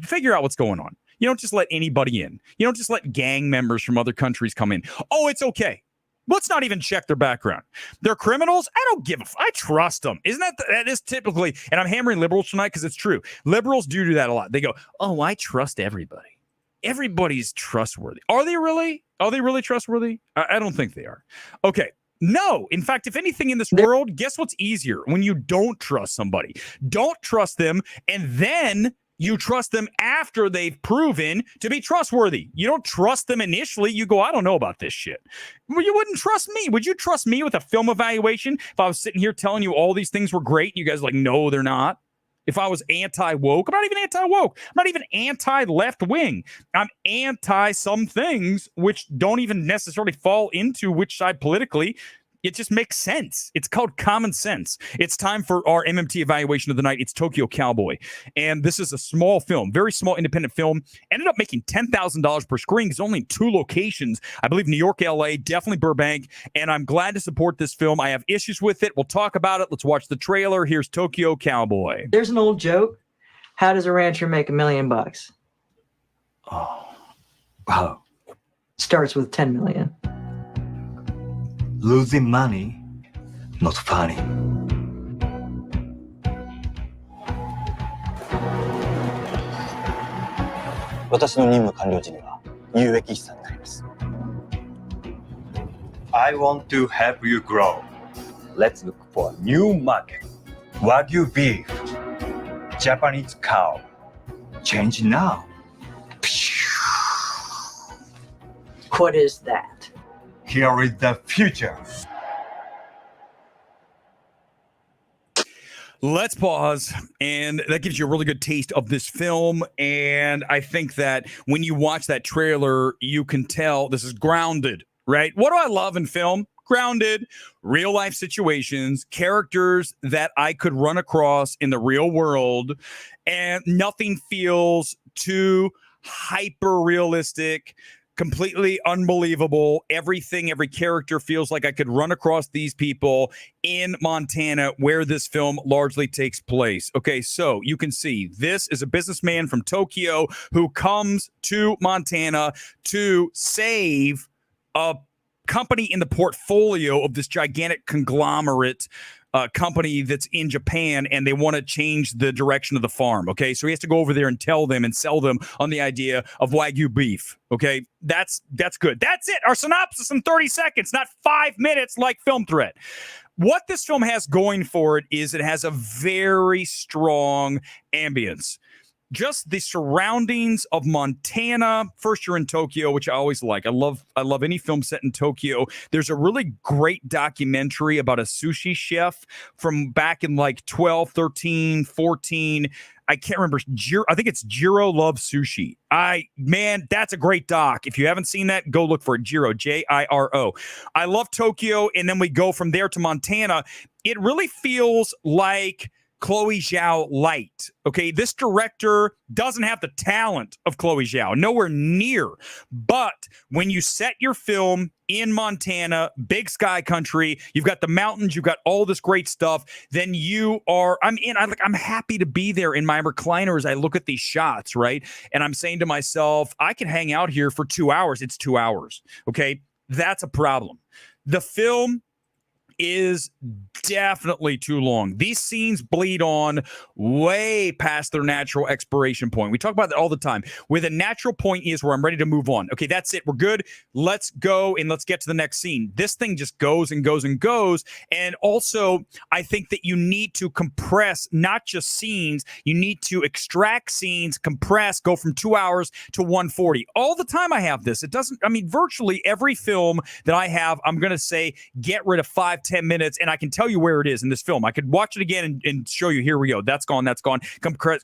Figure out what's going on. You don't just let anybody in. You don't just let gang members from other countries come in. Oh, it's okay. Let's not even check their background. They're criminals. I don't give a I trust them. Isn't that is typically, and I'm hammering liberals tonight because it's true. Liberals do that a lot. They go, oh, I trust everybody. Everybody's trustworthy. Are they really? Are they really trustworthy? I don't think they are. Okay. No. In fact, if anything in this world, guess what's easier? When you don't trust somebody. Don't trust them, and then you trust them after they've proven to be trustworthy. You don't trust them initially. You go, I don't know about this shit. Well, you wouldn't trust me. Would you trust me with a film evaluation if I was sitting here telling you all these things were great and you guys are like, no, they're not? If I was anti-woke, I'm not even anti-woke. I'm not even anti-left-wing. I'm anti some things which don't even necessarily fall into which side politically. It just makes sense. It's called common sense. It's time for our MMT evaluation of the night. It's Tokyo Cowboy. And this is a small film, very small independent film. Ended up making $10,000 per screen. It's only in 2 locations. I believe New York, LA, definitely Burbank. And I'm glad to support this film. I have issues with it. We'll talk about it. Let's watch the trailer. Here's Tokyo Cowboy. There's an old joke. How does a rancher make $1 million? Oh. Starts with 10 million. Losing money, not funny. 私の任務完了時には有益資産になります。I want to help you grow. Let's look for a new market. Wagyu beef, Japanese cow. Change now. What is that? Here is the future. Let's pause, and that gives you a really good taste of this film. And I think that when you watch that trailer, you can tell this is grounded, right? What do I love in film? Grounded, real life situations, characters that I could run across in the real world, and nothing feels too hyper realistic, completely unbelievable. Everything, every character feels like I could run across these people in Montana where this film largely takes place. Okay, so you can see this is a businessman from Tokyo who comes to Montana to save a company in the portfolio of this gigantic conglomerate company that's in Japan, and they want to change the direction of the farm. Okay, so he has to go over there and tell them and sell them on the idea of Wagyu beef. Okay, that's good. That's it. Our synopsis in 30 seconds, not 5 minutes like Film Threat. What this film has going for it is it has a very strong ambience. Just the surroundings of Montana. First, you're in Tokyo, which I always like. I love any film set in Tokyo. There's a really great documentary about a sushi chef from back in like 12, 13, 14. I can't remember. I think it's Jiro Loves Sushi. Man, that's a great doc. If you haven't seen that, go look for it. Jiro, Jiro. I love Tokyo, and then we go from there to Montana. It really feels like Chloe Zhao light. Okay, this director doesn't have the talent of Chloe Zhao, nowhere near. But when you set your film in Montana, big sky country, you've got the mountains, you've got all this great stuff, then you are, I'm happy to be there in my recliner as I look at these shots, right? And I'm saying to myself, I can hang out here for 2 hours. It's 2 hours. Okay, that's a problem. The film is definitely too long. These scenes bleed on way past their natural expiration point. We talk about that all the time. Where the natural point is where I'm ready to move on. Okay, that's it. We're good. Let's go and let's get to the next scene. This thing just goes and goes and goes. And also, I think that you need to compress not just scenes. You need to extract scenes, compress, go from 2 hours to 140. All the time I have this. It doesn't, virtually every film that I have, I'm going to say, get rid of 5-10 minutes, and I can tell you where it is in this film. I could watch it again and show you, here we go. That's gone. Compress.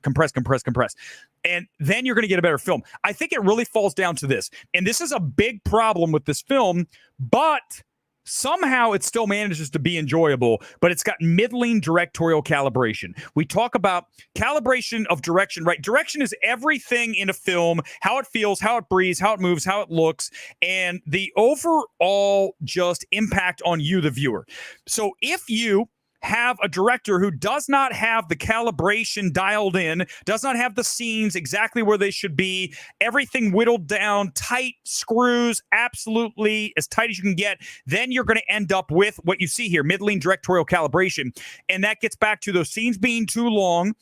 And then you're going to get a better film. I think it really falls down to this. And this is a big problem with this film, but somehow it still manages to be enjoyable, but it's got middling directorial calibration. We talk about calibration of direction, right? Direction is everything in a film, how it feels, how it breathes, how it moves, how it looks, and the overall just impact on you, the viewer. So if you have a director who does not have the calibration dialed in, does not have the scenes exactly where they should be, everything whittled down, tight screws, absolutely as tight as you can get, then you're going to end up with what you see here, middling directorial calibration. And that gets back to those scenes being too long.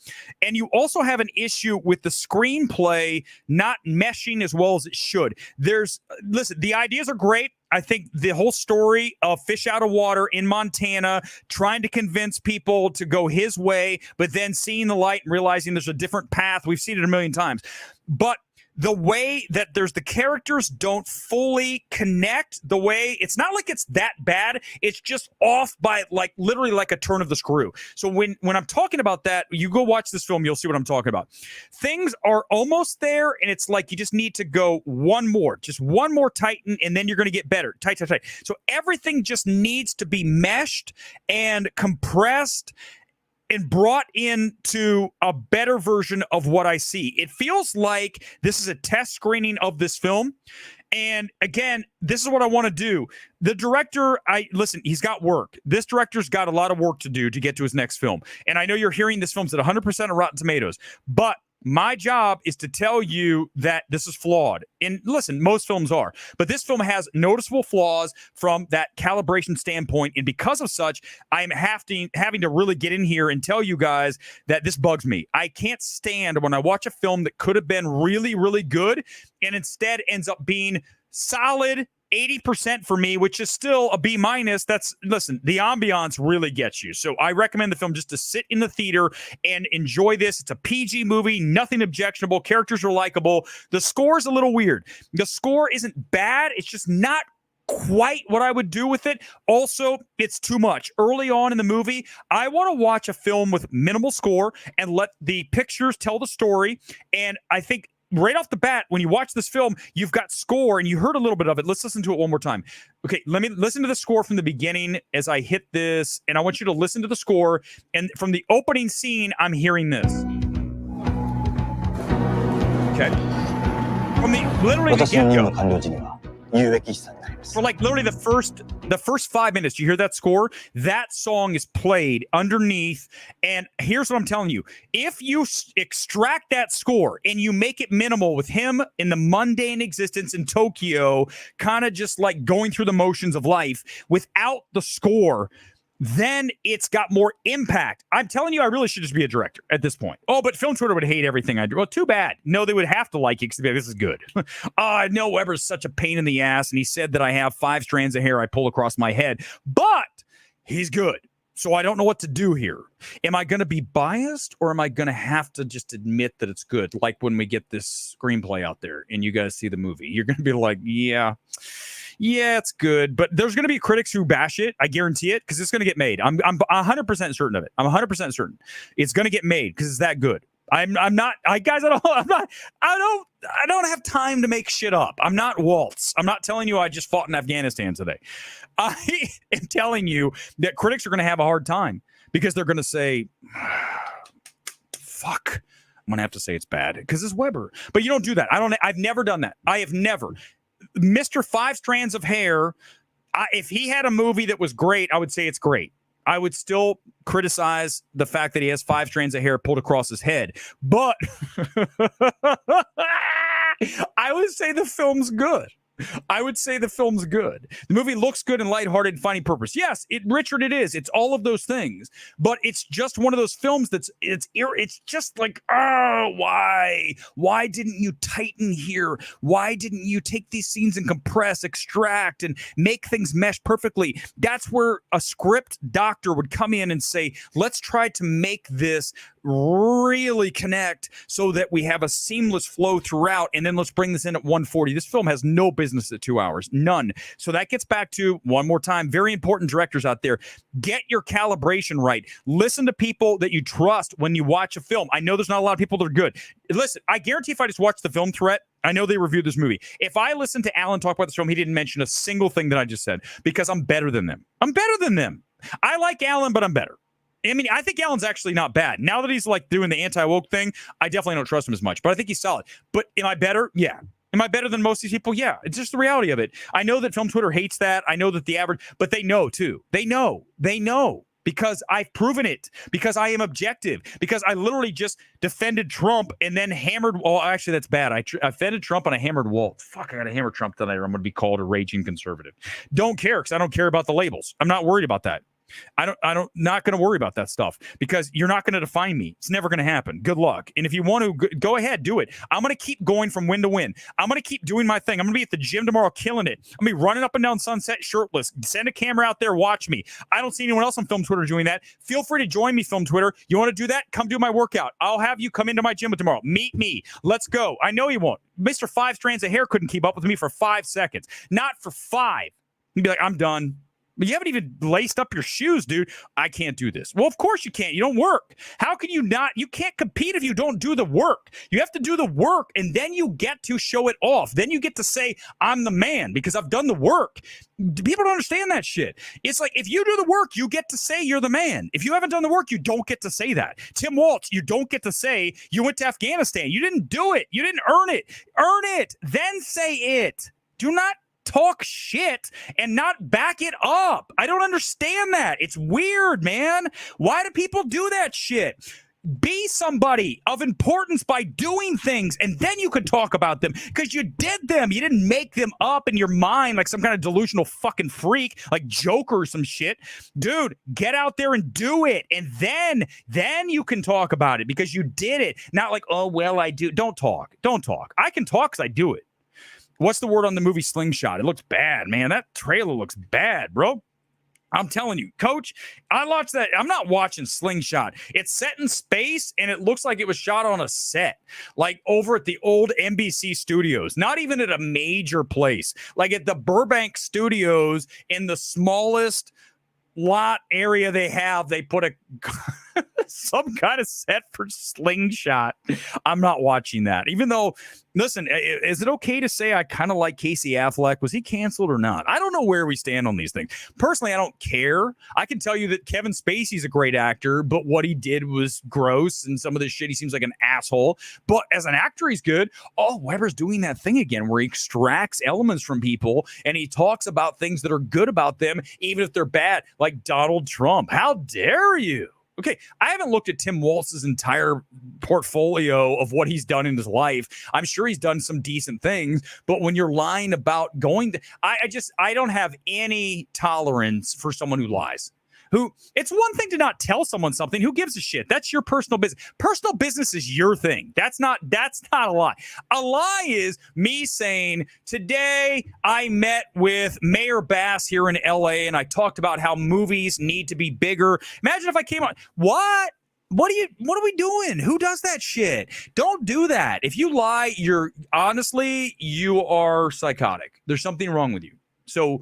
And you also have an issue with the screenplay not meshing as well as it should. Listen, the ideas are great. I think the whole story of fish out of water in Montana, trying to convince people to go his way, but then seeing the light and realizing there's a different path. We've seen it a million times. But the way that the characters don't fully connect, the way it's not like it's that bad. It's just off by literally like a turn of the screw. So when I'm talking about that, you go watch this film, you'll see what I'm talking about. Things are almost there, and it's like you just need to go one more tighten, and then you're going to get better. Tight. So everything just needs to be meshed and compressed and brought into a better version of what I see. It feels like this is a test screening of this film. And again, this is what I want to do. The director, listen, he's got work. This director's got a lot of work to do to get to his next film. And I know you're hearing this film's at 100% of Rotten Tomatoes, but my job is to tell you that this is flawed. And listen, most films are. But this film has noticeable flaws from that calibration standpoint. And because of such, I'm having to really get in here and tell you guys that this bugs me. I can't stand when I watch a film that could have been really, really good and instead ends up being solid 80% for me, which is still a B-. Listen, the ambiance really gets you. So I recommend the film just to sit in the theater and enjoy this. It's a PG movie, nothing objectionable. Characters are likable. The score is a little weird. The score isn't bad. It's just not quite what I would do with it. Also, it's too much. Early on in the movie, I want to watch a film with minimal score and let the pictures tell the story. And I think right off the bat, when you watch this film, you've got score, and you heard a little bit of it. Let's listen to it one more time. Okay, let me listen to the score from the beginning as I hit this, and I want you to listen to the score. And from the opening scene, I'm hearing this. Okay. From the literally the 私の任務 get-go. 完了時には有益資産になります For like literally the first 5 minutes, you hear that score? That song is played underneath. And here's what I'm telling you. If you extract that score and you make it minimal with him in the mundane existence in Tokyo, kind of just like going through the motions of life without the score, then it's got more impact. I'm telling you, I really should just be a director at this point. Oh, but Film Twitter would hate everything I do. Well, too bad. No, they would have to like it because they'd be like, this is good. I know Weber's such a pain in the ass, and he said that I have 5 strands of hair I pull across my head, but he's good. So I don't know what to do here. Am I going to be biased, or am I going to have to just admit that it's good? Like when we get this screenplay out there and you guys see the movie, you're going to be like, yeah, it's good. But there's going to be critics who bash it. I guarantee it, because it's going to get made. I'm 100% certain of it. I'm 100% certain it's going to get made because it's that good. I don't have time to make shit up. I'm not Waltz. I'm not telling you I just fought in Afghanistan today. I am telling you that critics are going to have a hard time because they're going to say, fuck, I'm going to have to say it's bad because it's Weber. But you don't do that. I've never done that. I have never. Mr. 5 Strands of Hair, if he had a movie that was great, I would say it's great. I would still criticize the fact that he has 5 strands of hair pulled across his head. But I would say the film's good. The movie looks good and lighthearted and finding purpose. Yes, Richard, it is. It's all of those things. But it's just one of those films it's just like, oh, why? Why didn't you tighten here? Why didn't you take these scenes and compress, extract, and make things mesh perfectly? That's where a script doctor would come in and say, let's try to make this really connect so that we have a seamless flow throughout, and then let's bring this in at 140. This film has no business at 2 hours, none. So that gets back to, one more time, very important directors out there, get your calibration right. Listen to people that you trust when you watch a film. I know there's not a lot of people that are good. Listen, I guarantee if I just watch the Film Threat, I know they reviewed this movie. If I listened to Alan talk about this film, he didn't mention a single thing that I just said because I'm better than them. I like Alan, but I'm better. I mean, I think Alan's actually not bad. Now that he's like doing the anti-woke thing, I definitely don't trust him as much, but I think he's solid. But am I better? Yeah. Am I better than most of these people? Yeah. It's just the reality of it. I know that Film Twitter hates that. I know that the average, but they know too. They know because I've proven it, because I am objective, because I literally just defended Trump and then hammered. Well, actually, that's bad. I defended Trump and I hammered Walt. Fuck, I got to hammer Trump tonight or I'm going to be called a raging conservative. Don't care because I don't care about the labels. I'm not worried about that. Not going to worry about that stuff because you're not going to define me. It's never going to happen. Good luck. And if you want to go ahead, do it. I'm going to keep going from win to win. I'm going to keep doing my thing. I'm going to be at the gym tomorrow, killing it. I'm going to be running up and down Sunset shirtless. Send a camera out there. Watch me. I don't see anyone else on Film Twitter doing that. Feel free to join me, Film Twitter. You want to do that? Come do my workout. I'll have you come into my gym tomorrow. Meet me. Let's go. I know you won't. Mr. 5 Strands of Hair couldn't keep up with me for 5 seconds. Not for 5. You'd be like, I'm done. But you haven't even laced up your shoes, dude. I can't do this. Well, of course you can't. You don't work. How can you not? You can't compete if you don't do the work. You have to do the work, and then you get to show it off. Then you get to say, I'm the man because I've done the work. People don't understand that shit. It's like if you do the work, you get to say you're the man. If you haven't done the work, you don't get to say that. Tim Waltz, you don't get to say you went to Afghanistan. You didn't do it. You didn't earn it. Earn it. Then say it. Do not talk shit and not back it up. I don't understand that. It's weird, man. Why do people do that shit? Be somebody of importance by doing things, and then you could talk about them because you did them. You didn't make them up in your mind like some kind of delusional fucking freak like Joker or some shit. Dude, get out there and do it, and then you can talk about it because you did it. Not like, oh, well, I do. Don't talk. I can talk because I do it. What's the word on the movie Slingshot? It looks bad, man. That trailer looks bad, bro. I'm telling you, Coach, I watched that. I'm not watching Slingshot. It's set in space, and it looks like it was shot on a set, like over at the old NBC studios, not even at a major place, like at the Burbank studios in the smallest lot area they have. They put a some kind of set for Slingshot. I'm not watching that, even though, listen, is it okay to say I kind of like Casey Affleck? Was he canceled or not? I don't know where we stand on these things. Personally, I don't care. I can tell you that Kevin Spacey's a great actor, but what he did was gross, and some of this shit, he seems like an asshole. But as an actor, he's good. Oh, Weber's doing that thing again where he extracts elements from people, and he talks about things that are good about them, even if they're bad, like Donald Trump. How dare you? Okay, I haven't looked at Tim Walz's entire portfolio of what he's done in his life. I'm sure he's done some decent things, but when you're lying about going to, I don't have any tolerance for someone who lies. It's one thing to not tell someone something. Who gives a shit? That's your personal business. Personal business is your thing. That's not a lie. A lie is me saying, today I met with Mayor Bass here in LA and I talked about how movies need to be bigger. Imagine if I came on, what are we doing? Who does that shit? Don't do that. If you lie, you are psychotic. There's something wrong with you. So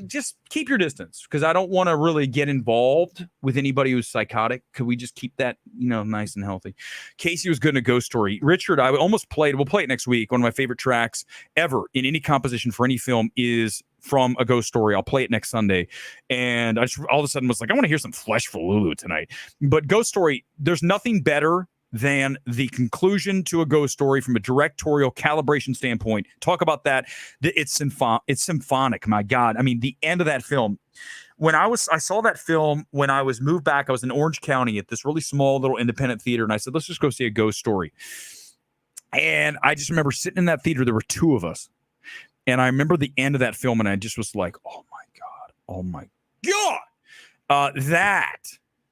just keep your distance, because I don't want to really get involved with anybody who's psychotic. Could we just keep that, nice and healthy? Casey was good in a Ghost Story. Richard, I almost played. We'll play it next week. One of my favorite tracks ever in any composition for any film is from a Ghost Story. I'll play it next Sunday. And I just all of a sudden was like, I want to hear some Flesh for Lulu tonight. But Ghost Story, there's nothing better than the conclusion to a Ghost Story from a directorial calibration standpoint. Talk about that. It's symphonic. My God. I mean, the end of that film. I saw that film when I was moved back. I was in Orange County at this really small little independent theater. And I said, let's just go see a Ghost Story. And I just remember sitting in that theater. There were two of us. And I remember the end of that film. And I just was like, oh my God. Oh my God. That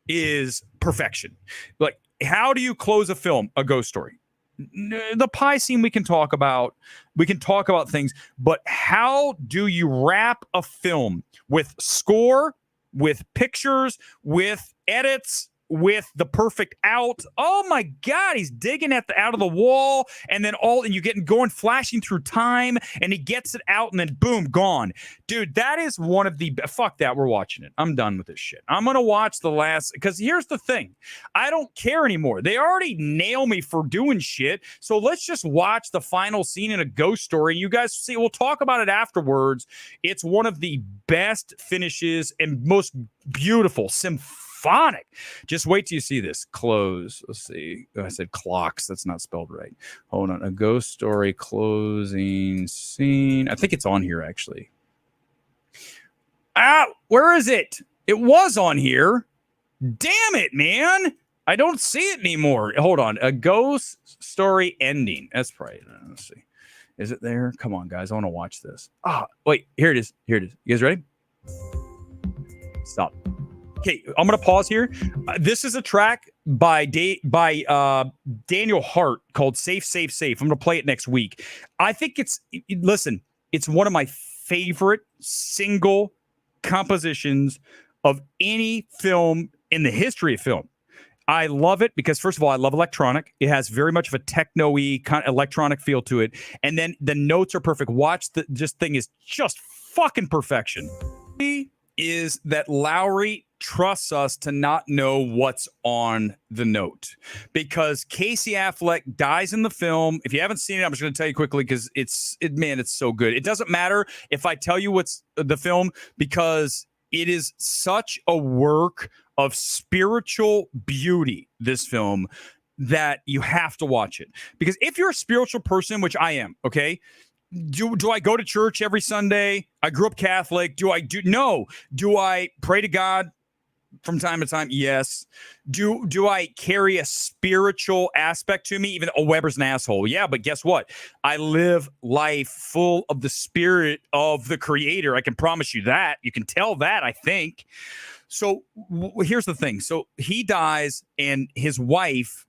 is perfection. Like, how do you close a film, a Ghost Story? The pie scene we can talk about. We can talk about things, but how do you wrap a film with score, with pictures, with edits, with the perfect out? Oh my God, he's digging out of the wall, and then you get going flashing through time, and he gets it out, and then boom, gone. Dude, that is one of the fuck that. We're watching it. I'm done with this shit. I'm gonna watch the last, because here's the thing, I don't care anymore. They already nail me for doing shit, so let's just watch the final scene in a Ghost Story. You guys see, we'll talk about it afterwards. It's one of the best finishes and most beautiful symphonic. Just wait till you see this. Close. Let's see. I said clocks. That's not spelled right. Hold on. A Ghost Story closing scene. I think it's on here, actually. Where is it? It was on here. Damn it, man. I don't see it anymore. Hold on. A Ghost Story ending. That's probably. Let's see. Is it there? Come on, guys. I want to watch this. Wait. Here it is. Here it is. You guys ready? Stop. Okay, I'm going to pause here. This is a track by Daniel Hart called Safe, Safe, Safe. I'm going to play it next week. I think it's one of my favorite single compositions of any film in the history of film. I love it because, first of all, I love electronic. It has very much of a techno-y kind of electronic feel to it. And then the notes are perfect. Watch, this thing is just fucking perfection. Is that Lowry trusts us to not know what's on the note, because Casey Affleck dies in the film. If you haven't seen it, I'm just going to tell you quickly, because it's so good. It doesn't matter if I tell you what's the film, because it is such a work of spiritual beauty, this film, that you have to watch it. Because if you're a spiritual person, which I am, okay, do I go to church every Sunday? I grew up Catholic. No. Do I pray to God from time to time? Yes. Do I carry a spiritual aspect to me? Even Weber's an asshole. Yeah, but guess what? I live life full of the spirit of the Creator. I can promise you that. You can tell that, I think. So here's the thing. So he dies, and his wife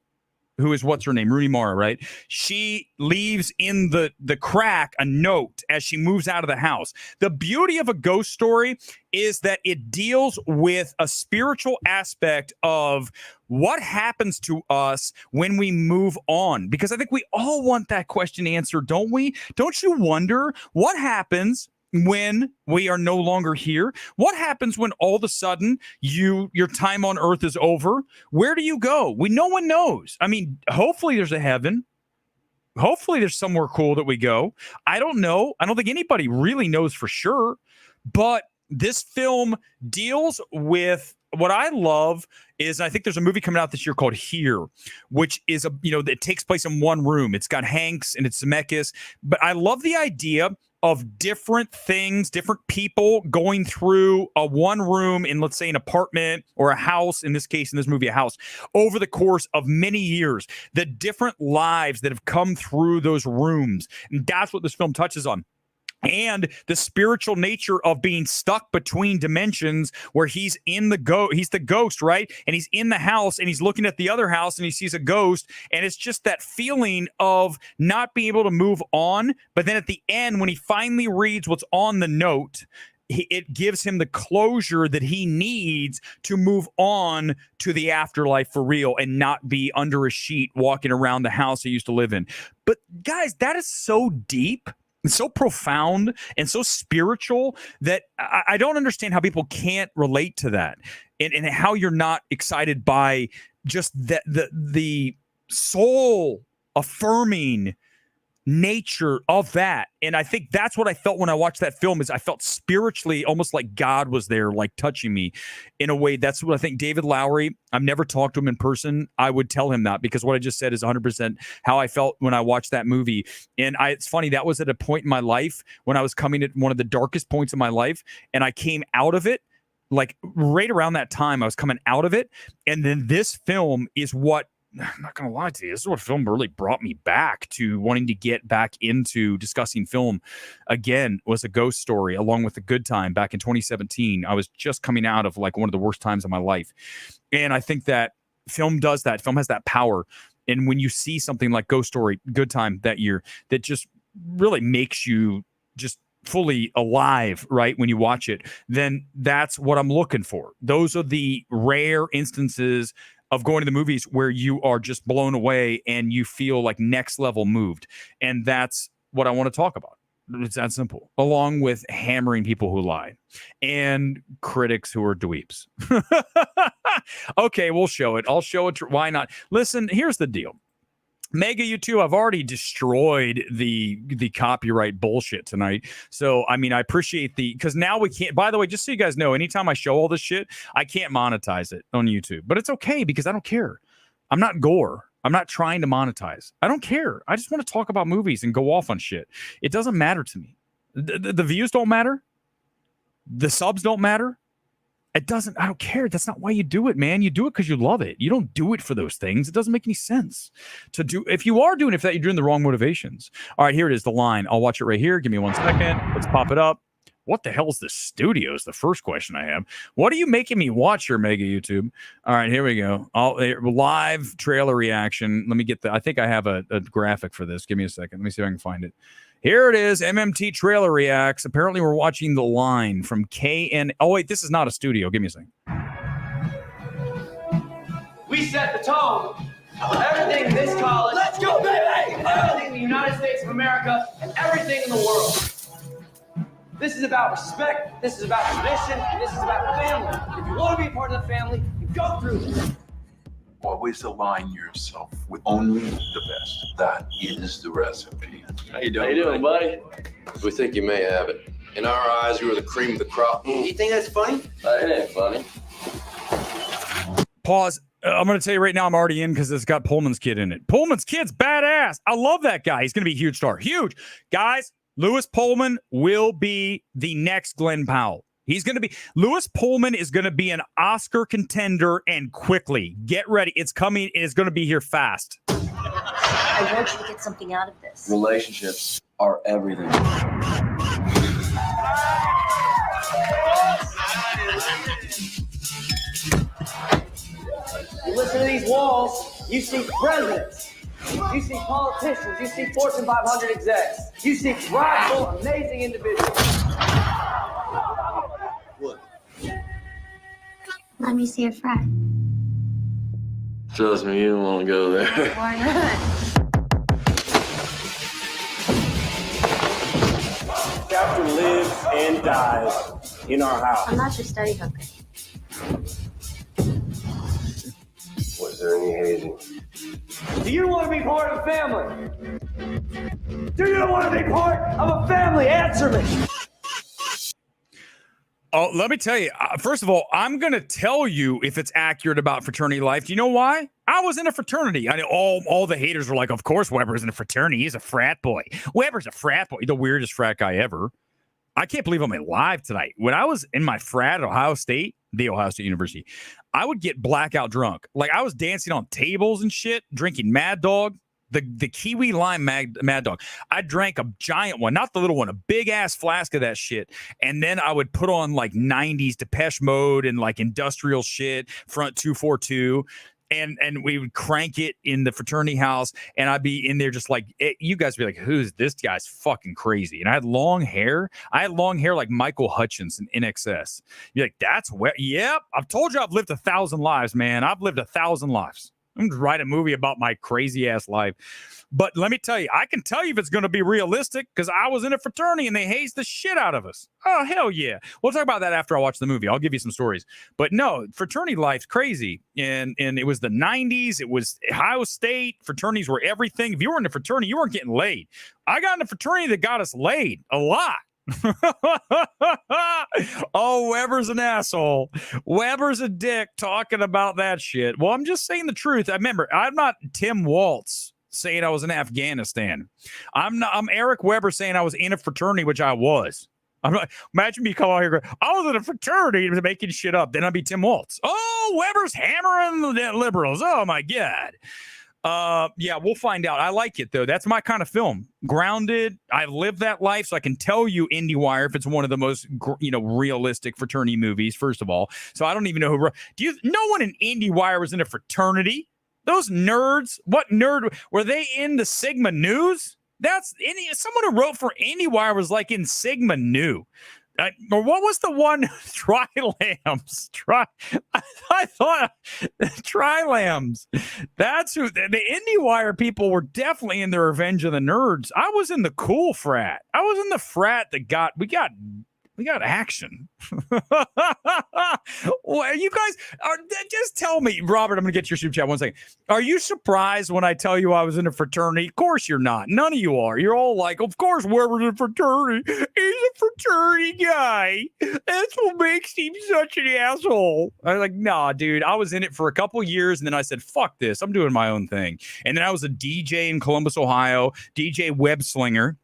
who is what's her name, Rooney Mara, right? She leaves in the crack a note as she moves out of the house. The beauty of a ghost story is that it deals with a spiritual aspect of what happens to us when we move on. Because I think we all want that question answered, don't we? Don't you wonder what happens when we are no longer here? What happens when all of a sudden your time on earth is over? Where do you go? No one knows. I mean, hopefully there's a heaven. Hopefully there's somewhere cool that we go. I don't know. I don't think anybody really knows for sure. But this film deals with what I love is, I think there's a movie coming out this year called Here, which is it takes place in one room. It's got Hanks and it's Zemeckis. But I love the idea of different things, different people going through a one room in, let's say, an apartment or a house, in this case, in this movie, a house, over the course of many years, the different lives that have come through those rooms. And that's what this film touches on. And the spiritual nature of being stuck between dimensions, where he's the ghost, right? And he's in the house and he's looking at the other house and he sees a ghost. And it's just that feeling of not being able to move on. But then at the end, when he finally reads what's on the note, it gives him the closure that he needs to move on to the afterlife for real and not be under a sheet walking around the house he used to live in. But guys, that is so deep. It's so profound and so spiritual that I don't understand how people can't relate to that, and how you're not excited by just the soul affirming nature of that. And I think that's what I felt when I watched that film. Is I felt spiritually almost like God was there, like touching me in a way. That's what I think. David Lowery, I've never talked to him in person. I would tell him that, because what I just said is 100% how I felt when I watched that movie. And it's funny, that was at a point in my life when I was coming at one of the darkest points of my life, and I came out of it like right around that time. I was coming out of it, and then this film is what, I'm not going to lie to you, this is what film really brought me back to wanting to get back into discussing film again, was A Ghost Story, along with The Good Time back in 2017. I was just coming out of like one of the worst times of my life. And I think that film does that. Film has that power. And when you see something like Ghost Story, Good Time that year, that just really makes you just fully alive, right, when you watch it, then that's what I'm looking for. Those are the rare instances of going to the movies where you are just blown away and you feel like next level moved. And that's what I want to talk about. It's that simple, along with hammering people who lie and critics who are dweeps. Okay, we'll show it. I'll show it. Why not? Listen, here's the deal. Mega YouTube, I've already destroyed the copyright bullshit tonight. So, I mean, I appreciate because now we can't, by the way, just so you guys know, anytime I show all this shit, I can't monetize it on YouTube. But it's okay, because I don't care. I'm not Gore. I'm not trying to monetize. I don't care. I just want to talk about movies and go off on shit. It doesn't matter to me. The views don't matter. The subs don't matter. It doesn't, I don't care. That's not why you do it, man. You do it because you love it. You don't do it for those things. It doesn't make any sense to do. If you are doing it for that, you're doing the wrong motivations. All right, here it is, the line. I'll watch it right here. Give me 1 second. Let's pop it up. What the hell is the studio is the first question I have. What are you making me watch here, Mega YouTube? All right, here we go. Live trailer reaction. Let me get I think I have a graphic for this. Give me a second. Let me see if I can find it. Here it is, MMT trailer reacts. Apparently, we're watching The Line from KN. Oh, wait, this is not a studio. Give me a second. We set the tone for everything in this college. Let's go, baby! Everything in the United States of America and everything in the world. This is about respect. This is about tradition. This is about family. If you want to be a part of the family, you go through this. Always align yourself with only the best. That is the recipe. How you doing, buddy? We think you may have it. In our eyes, you were the cream of the crop. You think that's funny? It ain't funny. Pause. I'm going to tell you right now, I'm already in because it's got Pullman's kid in it. Pullman's kid's badass. I love that guy. He's going to be a huge star. Huge. Guys, Lewis Pullman will be the next Glenn Powell. Lewis Pullman is going to be an Oscar contender, and quickly. Get ready. It's coming. It's going to be here fast. I want you to get something out of this. Relationships are everything. You listen to these walls, You see presidents. You see politicians. You see Fortune 500 execs. You see prideful, amazing individuals. What? Let me see your frat. Trust me, you don't want to go there. Why not? Chapter lives and dies in our house. I'm not your study hooker. Was there any hazing? Do you want to be part of a family? Do you want to be part of a family? Answer me. Oh, let me tell you. First of all, I'm going to tell you if it's accurate about fraternity life. Do you know why? I was in a fraternity. I know all the haters were like, of course Weber's in a fraternity. He's a frat boy. Weber's a frat boy. The weirdest frat guy ever. I can't believe I'm alive tonight. When I was in my frat at Ohio State, the Ohio State University, I would get blackout drunk. Like I was dancing on tables and shit, drinking Mad Dog, the Kiwi Lime Mad Dog. I drank a giant one, not the little one, a big ass flask of that shit. And then I would put on like 90s Depeche Mode and like industrial shit, Front 242. And we would crank it in the fraternity house, and I'd be in there just like, you guys would be like, who's this guy's fucking crazy? And I had long hair. I had long hair like Michael Hutchins in NXS. You're like, that's where, yep. I've told you I've lived 1,000 lives, man. I've lived 1,000 lives. I'm going to write a movie about my crazy ass life. But let me tell you, I can tell you if it's going to be realistic because I was in a fraternity and they hazed the shit out of us. Oh, hell yeah. We'll talk about that after I watch the movie. I'll give you some stories. But no, fraternity life's crazy. And it was the 90s. It was Ohio State. Fraternities were everything. If you were in a fraternity, you weren't getting laid. I got in a fraternity that got us laid a lot. Oh, Weber's an asshole. Weber's a dick talking about that shit. Well, I'm just saying the truth. I remember, I'm not Tim Waltz saying I was in Afghanistan. I'm Eric Weber saying I was in a fraternity, which I was. I'm not, imagine me coming out here going, I was in a fraternity making shit up. Then I'd be Tim Waltz. Oh, Weber's hammering the liberals. Oh my God. Yeah, we'll find out. I like it though. That's my kind of film. Grounded. I've lived that life, so I can tell you IndieWire if it's one of the most realistic fraternity movies. First of all, so I don't even know who. No one in IndieWire was in a fraternity. Those nerds. What nerd were they in? The Sigma News. That's someone who wrote for IndieWire was like in Sigma Nu. Or what was the one? Tri-Lambs. I thought Tri-Lambs. That's who the IndieWire people were definitely in the Revenge of the Nerds. I was in the cool frat. I was in the frat that we got action. Well, you guys just tell me, Robert, I'm going to get your super chat 1 second. Are you surprised when I tell you I was in a fraternity? Of course you're not. None of you are. You're all like, of course, Weber's in a fraternity. He's a fraternity guy. That's what makes him such an asshole. I'm like, nah, dude. I was in it for a couple years, and then I said, fuck this. I'm doing my own thing. And then I was a DJ in Columbus, Ohio, DJ Web Slinger.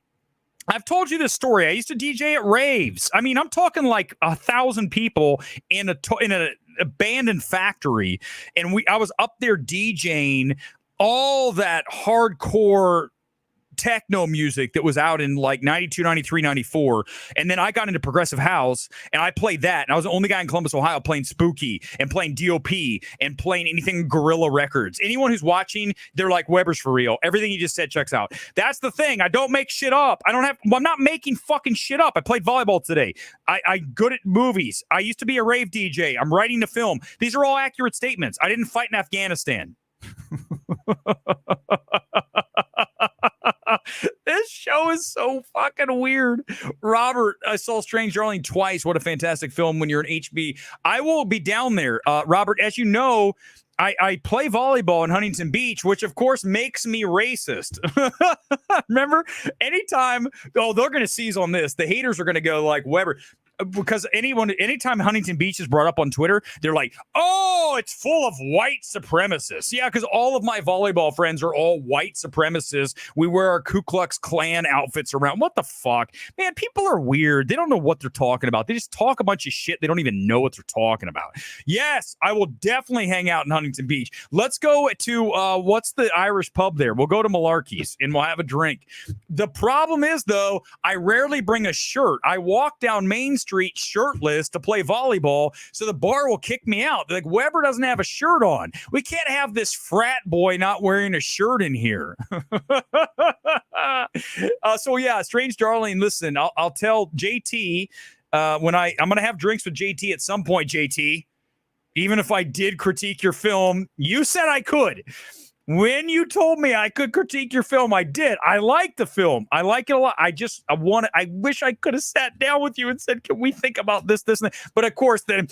I've told you this story. I used to DJ at raves. I mean, I'm talking like 1,000 people in an abandoned factory, and I was up there DJing all that hardcore techno music that was out in like 92, 93, 94. And then I got into progressive house and I played that. And I was the only guy in Columbus, Ohio playing Spooky and playing DOP and playing anything Guerrilla Records. Anyone who's watching, they're like, Weber's for real. Everything you just said checks out. That's the thing. I don't make shit up. I'm not making fucking shit up. I played volleyball today. I'm good at movies. I used to be a rave DJ. I'm writing a film. These are all accurate statements. I didn't fight in Afghanistan. This show is so fucking weird. Robert, I saw Strange Darling twice. What a fantastic film when you're an HB. I will be down there. Robert, as you know, I play volleyball in Huntington Beach, which of course makes me racist. Remember, anytime, they're going to seize on this. The haters are going to go like, Weber. Because anytime Huntington Beach is brought up on Twitter, they're like, oh, it's full of white supremacists. Yeah, because all of my volleyball friends are all white supremacists. We wear our Ku Klux Klan outfits around. What the fuck? Man, people are weird. They don't know what they're talking about. They just talk a bunch of shit. They don't even know what they're talking about. Yes, I will definitely hang out in Huntington Beach. Let's go to, what's the Irish pub there? We'll go to Malarkey's and we'll have a drink. The problem is, though, I rarely bring a shirt. I walk down Main Street street shirtless to play volleyball, so the bar will kick me out. Like, Weber doesn't have a shirt on. We can't have this frat boy not wearing a shirt in here. So yeah, Strange Darling. Listen, I'll tell JT when I'm going to have drinks with JT at some point. JT, even if I did critique your film, you said I could. When you told me I could critique your film, I did. I like the film. I like it a lot. I wish I could have sat down with you and said, "Can we think about this, and that?" But of course, then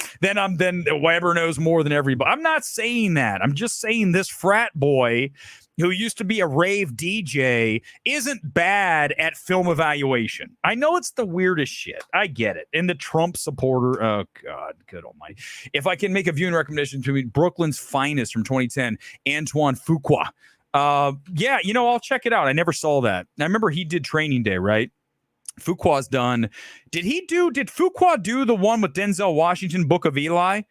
Weber knows more than everybody. I'm not saying that. I'm just saying this frat boy who used to be a rave DJ isn't bad at film evaluation. I know it's the weirdest shit. I get it. And the Trump supporter, oh God, good almighty. If I can make a viewing recommendation to Brooklyn's Finest from 2010, Antoine Fuqua. Yeah, I'll check it out. I never saw that. I remember he did Training Day, right? Fuqua's done. Did Fuqua do the one with Denzel Washington, Book of Eli?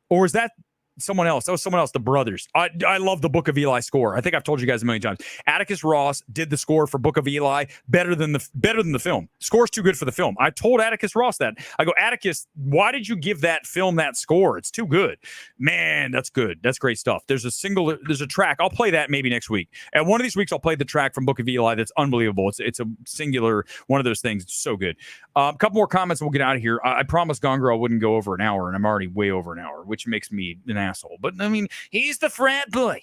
Or was that someone else? That was someone else, the brothers. I love the Book of Eli score. I think I've told you guys a million times. Atticus Ross did the score for Book of Eli better than the film. Score's too good for the film. I told Atticus Ross that. I go, Atticus, why did you give that film that score? It's too good. Man, that's good. That's great stuff. There's a track. I'll play that maybe next week. And one of these weeks I'll play the track from Book of Eli that's unbelievable. It's a singular one of those things. It's so good. A couple more comments and we'll get out of here. I promised Gone Girl wouldn't go over an hour, and I'm already way over an hour, which makes me an asshole. But I mean, he's the frat boy.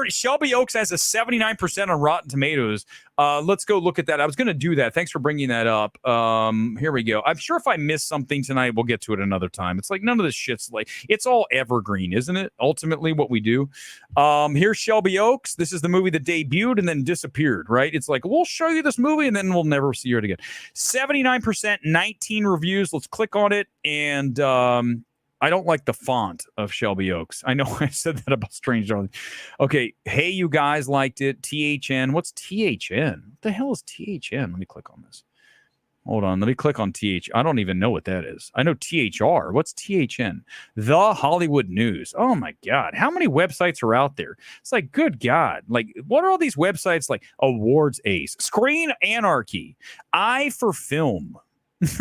Shelby Oaks has a 79% on Rotten Tomatoes. Let's go look at that. I was going to do that. Thanks for bringing that up. Here we go. I'm sure if I miss something tonight, we'll get to it another time. It's like none of this shit's like, it's all evergreen, isn't it? Ultimately, what we do. Here's Shelby Oaks. This is the movie that debuted and then disappeared, right? It's like, we'll show you this movie and then we'll never see it again. 79%, 19 reviews. Let's click on it. And I don't like the font of Shelby Oaks. I know I said that about Strange Darling. Okay. Hey, you guys liked it. THN. What's THN? What the hell is THN? Let me click on this. Hold on. Let me click on TH. I don't even know what that is. I know THR. What's THN? The Hollywood News. Oh my God. How many websites are out there? It's like, good God. Like, what are all these websites like? Awards Ace, Screen Anarchy, Eye for Film. Is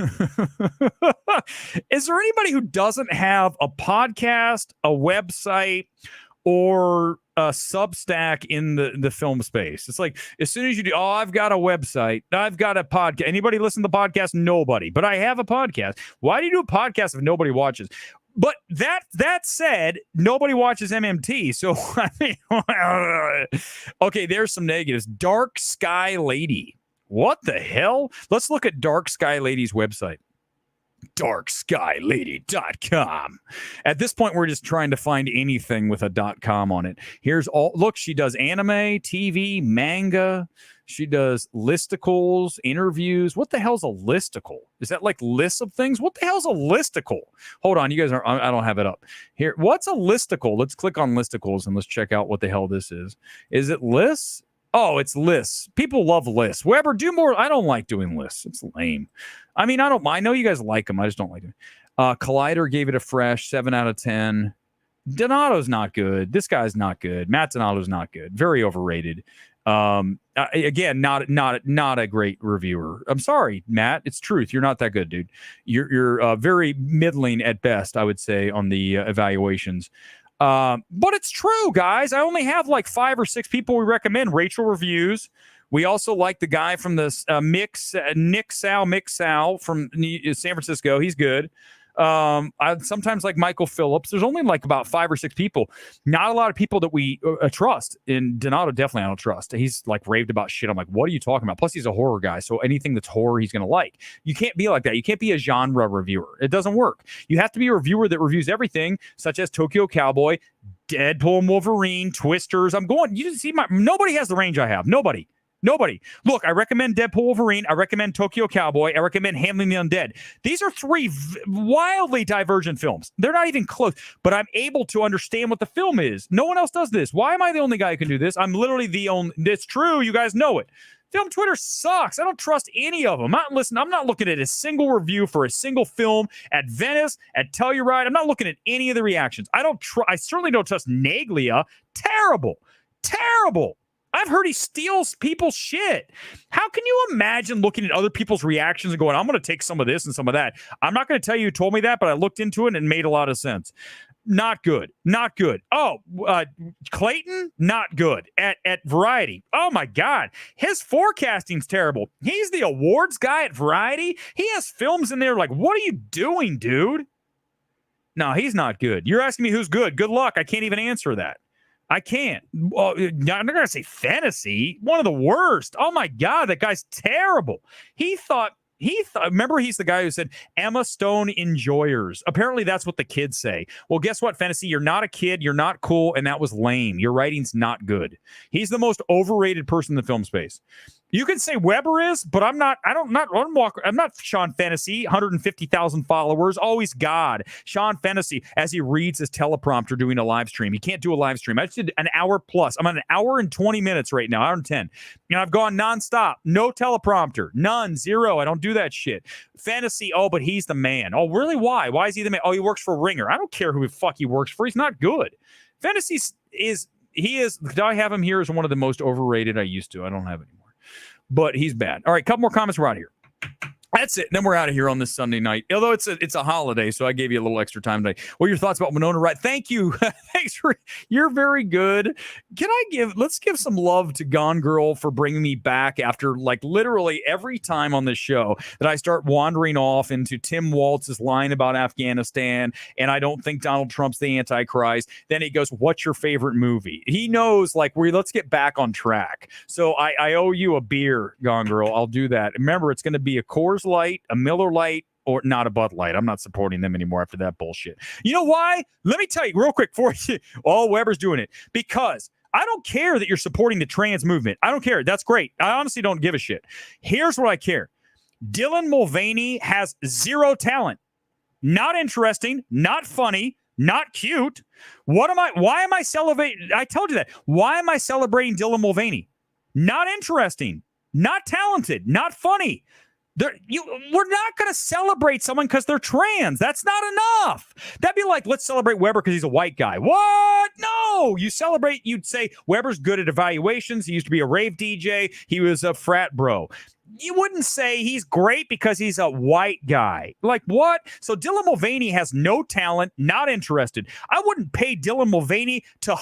there anybody who doesn't have a podcast, a website, or a Substack in the film space? It's like, as soon as you do, I've got a website, I've got a podcast. Anybody listen to the podcast? Nobody. But I have a podcast. Why do you do a podcast if nobody watches? But that said, nobody watches MMT. So, I mean, okay, there's some negatives. Dark Sky Lady. What the hell? Let's look at Dark Sky Lady's website. darkskylady.com. At this point, we're just trying to find anything with a .com on it. Here's all. Look, she does anime, TV, manga. She does listicles, interviews. What the hell's a listicle? Is that like lists of things? What the hell's a listicle? Hold on, you guys are. I don't have it up here. What's a listicle? Let's click on listicles and let's check out what the hell this is. Is it lists? Oh, it's lists. People love lists. Weber, do more. I don't like doing lists. It's lame. I mean, I don't mind. I know you guys like them. I just don't like them. Collider gave it a fresh 7 out of 10. Donato's not good. This guy's not good. Matt Donato's not good. Very overrated. Again, not a great reviewer. I'm sorry, Matt. It's truth. You're not that good, dude. You're very middling at best, I would say, on the evaluations. But it's true, guys. I only have like 5 or 6 people we recommend. Rachel reviews. We also like the guy from this Nick Sal from San Francisco. He's good. I sometimes like Michael Phillips. There's only like about 5 or 6 people. Not a lot of people that we trust. And Donato, definitely I don't trust. He's like raved about shit. I'm like, what are you talking about? Plus, he's a horror guy. So anything that's horror, he's going to like. You can't be like that. You can't be a genre reviewer. It doesn't work. You have to be a reviewer that reviews everything, such as Tokyo Cowboy, Deadpool and Wolverine, Twisters. You see nobody has the range I have. Nobody. Look, I recommend Deadpool Wolverine. I recommend Tokyo Cowboy. I recommend Handling the Undead. These are 3 wildly divergent films. They're not even close, but I'm able to understand what the film is. No one else does this. Why am I the only guy who can do this? I'm literally the only. It's true. You guys know it. Film Twitter sucks. I don't trust any of them. I'm not looking at a single review for a single film at Venice, at Telluride. I'm not looking at any of the reactions. I certainly don't trust Naglia. Terrible. I've heard he steals people's shit. How can you imagine looking at other people's reactions and going, I'm going to take some of this and some of that? I'm not going to tell you who told me that, but I looked into it and it made a lot of sense. Not good. Not good. Oh, Clayton, not good at Variety. Oh, my God. His forecasting's terrible. He's the awards guy at Variety. He has films in there like, what are you doing, dude? No, he's not good. You're asking me who's good. Good luck. I can't even answer that. I can't. Well, I'm not going to say fantasy. One of the worst. Oh, my God. That guy's terrible. Remember, he's the guy who said Emma Stone enjoyers. Apparently, that's what the kids say. Well, guess what, Fantasy? You're not a kid. You're not cool. And that was lame. Your writing's not good. He's the most overrated person in the film space. You can say Weber is, but I'm not. I'm not Sean Fantasy. 150,000 followers. Always God. Sean Fantasy as he reads his teleprompter doing a live stream. He can't do a live stream. I just did an hour plus. I'm on an hour and 20 minutes right now. Hour and 10. And I've gone nonstop. No teleprompter. None. Zero. I don't do that shit. Fantasy. Oh, but he's the man. Oh, really? Why? Why is he the man? Oh, he works for Ringer. I don't care who the fuck he works for. He's not good. Fantasy is. Do I have him here as one of the most overrated? I used to. I don't have it anymore. But he's bad. All right, couple more comments. We're out of here. That's it. Then we're out of here on this Sunday night. Although it's a holiday, so I gave you a little extra time today. What are your thoughts about Winona Ryder? Thank you. Thanks for. You're very good. Let's give some love to Gone Girl for bringing me back after like literally every time on this show that I start wandering off into Tim Waltz's line about Afghanistan and I don't think Donald Trump's the Antichrist. Then he goes, "What's your favorite movie?" He knows like let's get back on track. So I owe you a beer, Gone Girl. I'll do that. Remember, it's going to be a Coors Light, a Miller Light, or not a Bud Light. I'm not supporting them anymore after that bullshit. You know why? Let me tell you real quick for you. All Weber's doing it because I don't care that you're supporting the trans movement. I don't care. That's great. I honestly don't give a shit. Here's what I care. Dylan Mulvaney has zero talent. Not interesting, not funny, not cute. Why am I celebrating? I told you that. Why am I celebrating Dylan Mulvaney? Not interesting, not talented, not funny. We're not going to celebrate someone because they're trans. That's not enough. That'd be like, let's celebrate Weber because he's a white guy. What? No. You'd say Weber's good at evaluations. He used to be a rave DJ. He was a frat bro. You wouldn't say he's great because he's a white guy. Like what? So Dylan Mulvaney has no talent, not interested. I wouldn't pay Dylan Mulvaney to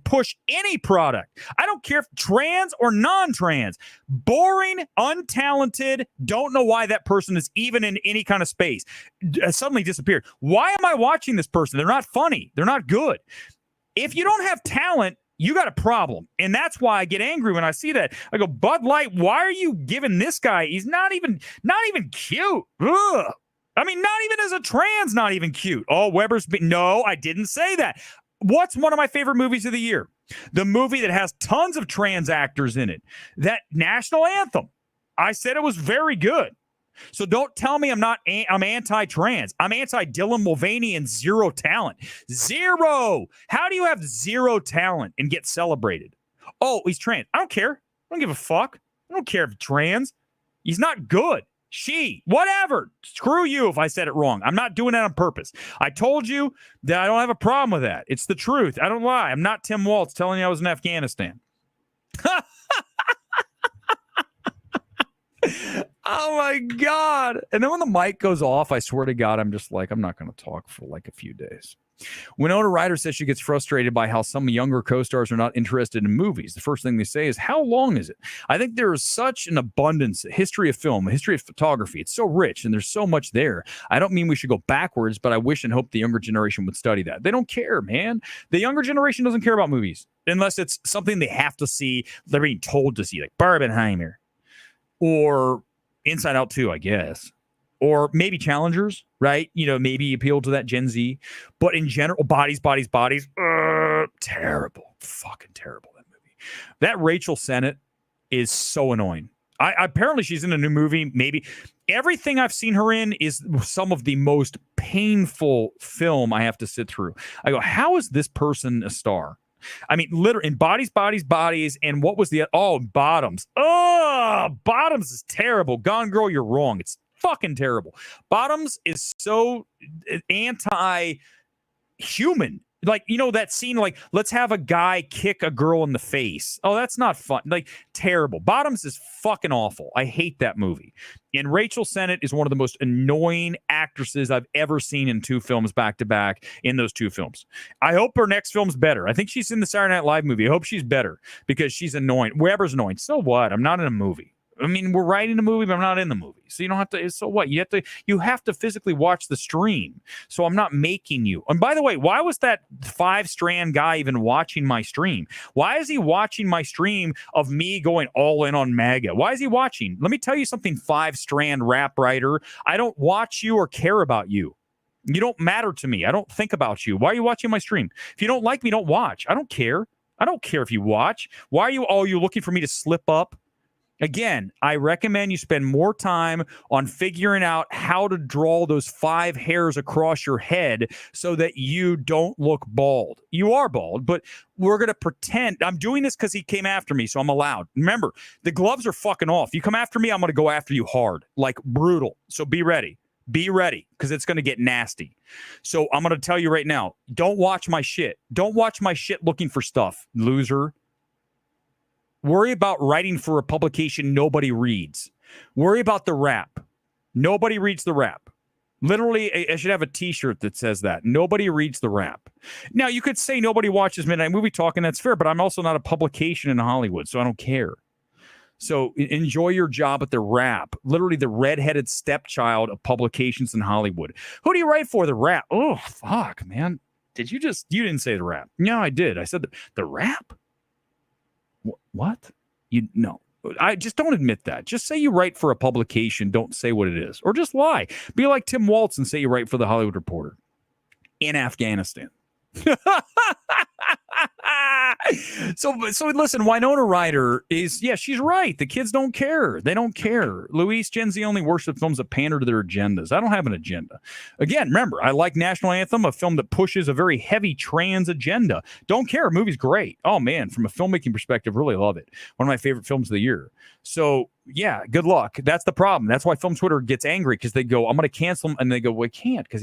push any product. I don't care if trans or non-trans. Boring, untalented, don't know why that person is even in any kind of space. Suddenly disappeared. Why am I watching this person? They're not funny. They're not good. If you don't have talent, you got a problem. And that's why I get angry when I see that. I go, Bud Light, why are you giving this guy? He's not even cute. Ugh. I mean, not even as a trans, not even cute. Oh, no, I didn't say that. What's one of my favorite movies of the year? The movie that has tons of trans actors in it. That National Anthem. I said it was very good. So don't tell me I'm anti-trans. I'm anti-Dylan Mulvaney and zero talent. Zero. How do you have zero talent and get celebrated? Oh, he's trans. I don't care. I don't give a fuck. I don't care if trans. He's not good. Whatever. Screw you if I said it wrong. I'm not doing that on purpose. I told you that I don't have a problem with that. It's the truth. I don't lie. I'm not Tim Waltz telling you I was in Afghanistan. Oh my God. And then when the mic goes off, I swear to God, I'm just like, I'm not going to talk for like a few days. Winona Ryder says she gets frustrated by how some younger co-stars are not interested in movies. The first thing they say is, how long is it? I think there is such an abundance, a history of film, a history of photography. It's so rich and there's so much there. I don't mean we should go backwards, but I wish and hope the younger generation would study that. They don't care, man. The younger generation doesn't care about movies unless it's something they have to see. They're being told to see, like Barbenheimer or Inside Out 2, I guess. Or maybe Challengers, right? You know, maybe appeal to that Gen Z. But in general, bodies. Terrible. Fucking terrible, that movie. That Rachel Sennett is so annoying. Apparently she's in a new movie. Maybe everything I've seen her in is some of the most painful film I have to sit through. I go, how is this person a star? I mean, literally in Bodies. And what was Bottoms. Oh, Bottoms is terrible. Gone Girl, you're wrong. It's fucking terrible. Bottoms is so anti-human. Like, you know, that scene, like, let's have a guy kick a girl in the face. Oh, that's not fun. Like, terrible. Bottoms is fucking awful. I hate that movie. And Rachel Sennett is one of the most annoying actresses I've ever seen in 2 films back to back in those 2 films. I hope her next film's better. I think she's in the Saturday Night Live movie. I hope she's better because she's annoying. Weber's annoying. So what? I'm not in a movie. I mean, we're writing a movie, but I'm not in the movie. So you don't have to. So what? You have to physically watch the stream. So I'm not making you. And by the way, why was that 5-strand guy even watching my stream? Why is he watching my stream of me going all in on MAGA? Why is he watching? Let me tell you something, 5-strand rap writer. I don't watch you or care about you. You don't matter to me. I don't think about you. Why are you watching my stream? If you don't like me, don't watch. I don't care. I don't care if you watch. Why are you looking for me to slip up? Again, I recommend you spend more time on figuring out how to draw those 5 hairs across your head so that you don't look bald. You are bald, but we're going to pretend. I'm doing this because he came after me, so I'm allowed. Remember, the gloves are fucking off. You come after me, I'm going to go after you hard, like brutal. So be ready. Be ready, because it's going to get nasty. So I'm going to tell you right now, don't watch my shit. Don't watch my shit looking for stuff, loser. Worry about writing for a publication nobody reads. Worry about the rap. Nobody reads the rap. Literally, I should have a T-shirt that says that. Nobody reads the rap. Now, you could say nobody watches Midnight Movie Talk, and that's fair, but I'm also not a publication in Hollywood, so I don't care. So enjoy your job at the rap. Literally the redheaded stepchild of publications in Hollywood. Who do you write for? The rap. Oh, fuck, man. You didn't say the rap. No, I did. I said the rap? What? No. I just don't admit that. Just say you write for a publication. Don't say what it is. Or just lie. Be like Tim Waltz and say you write for the Hollywood Reporter in Afghanistan. So listen, Winona Ryder she's right. The kids don't care. They don't care. Luis, Gen Z only worship films that pander to their agendas. I don't have an agenda. Again, remember, I like National Anthem, a film that pushes a very heavy trans agenda. Don't care. Movie's great. Oh, man, from a filmmaking perspective, really love it. One of my favorite films of the year. So, yeah, good luck. That's the problem. That's why Film Twitter gets angry, because they go, I'm going to cancel him. And they go, well, I can't, because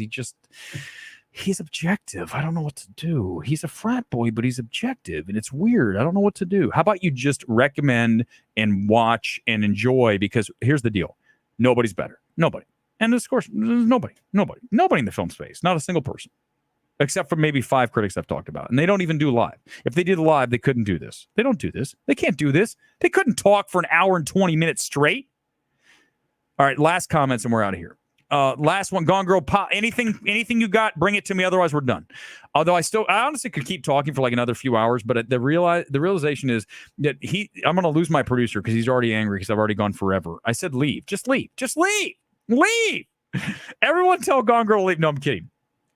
he's objective. I don't know what to do. He's a frat boy, but he's objective, and it's weird. I don't know what to do. How about you just recommend and watch and enjoy? Because here's the deal. Nobody's better. Nobody. And of course, nobody in the film space. Not a single person. Except for maybe 5 critics I've talked about. And they don't even do live. If they did live, they couldn't do this. They don't do this. They can't do this. They couldn't talk for an hour and 20 minutes straight. All right, last comments and we're out of here. Last one, Gone Girl Pop. Anything you got, bring it to me. Otherwise, we're done. Although I honestly could keep talking for like another few hours, but the realization is that I'm going to lose my producer because he's already angry because I've already gone forever. I said leave. Just leave. Just leave. Leave. Everyone tell Gone Girl to leave. No, I'm kidding.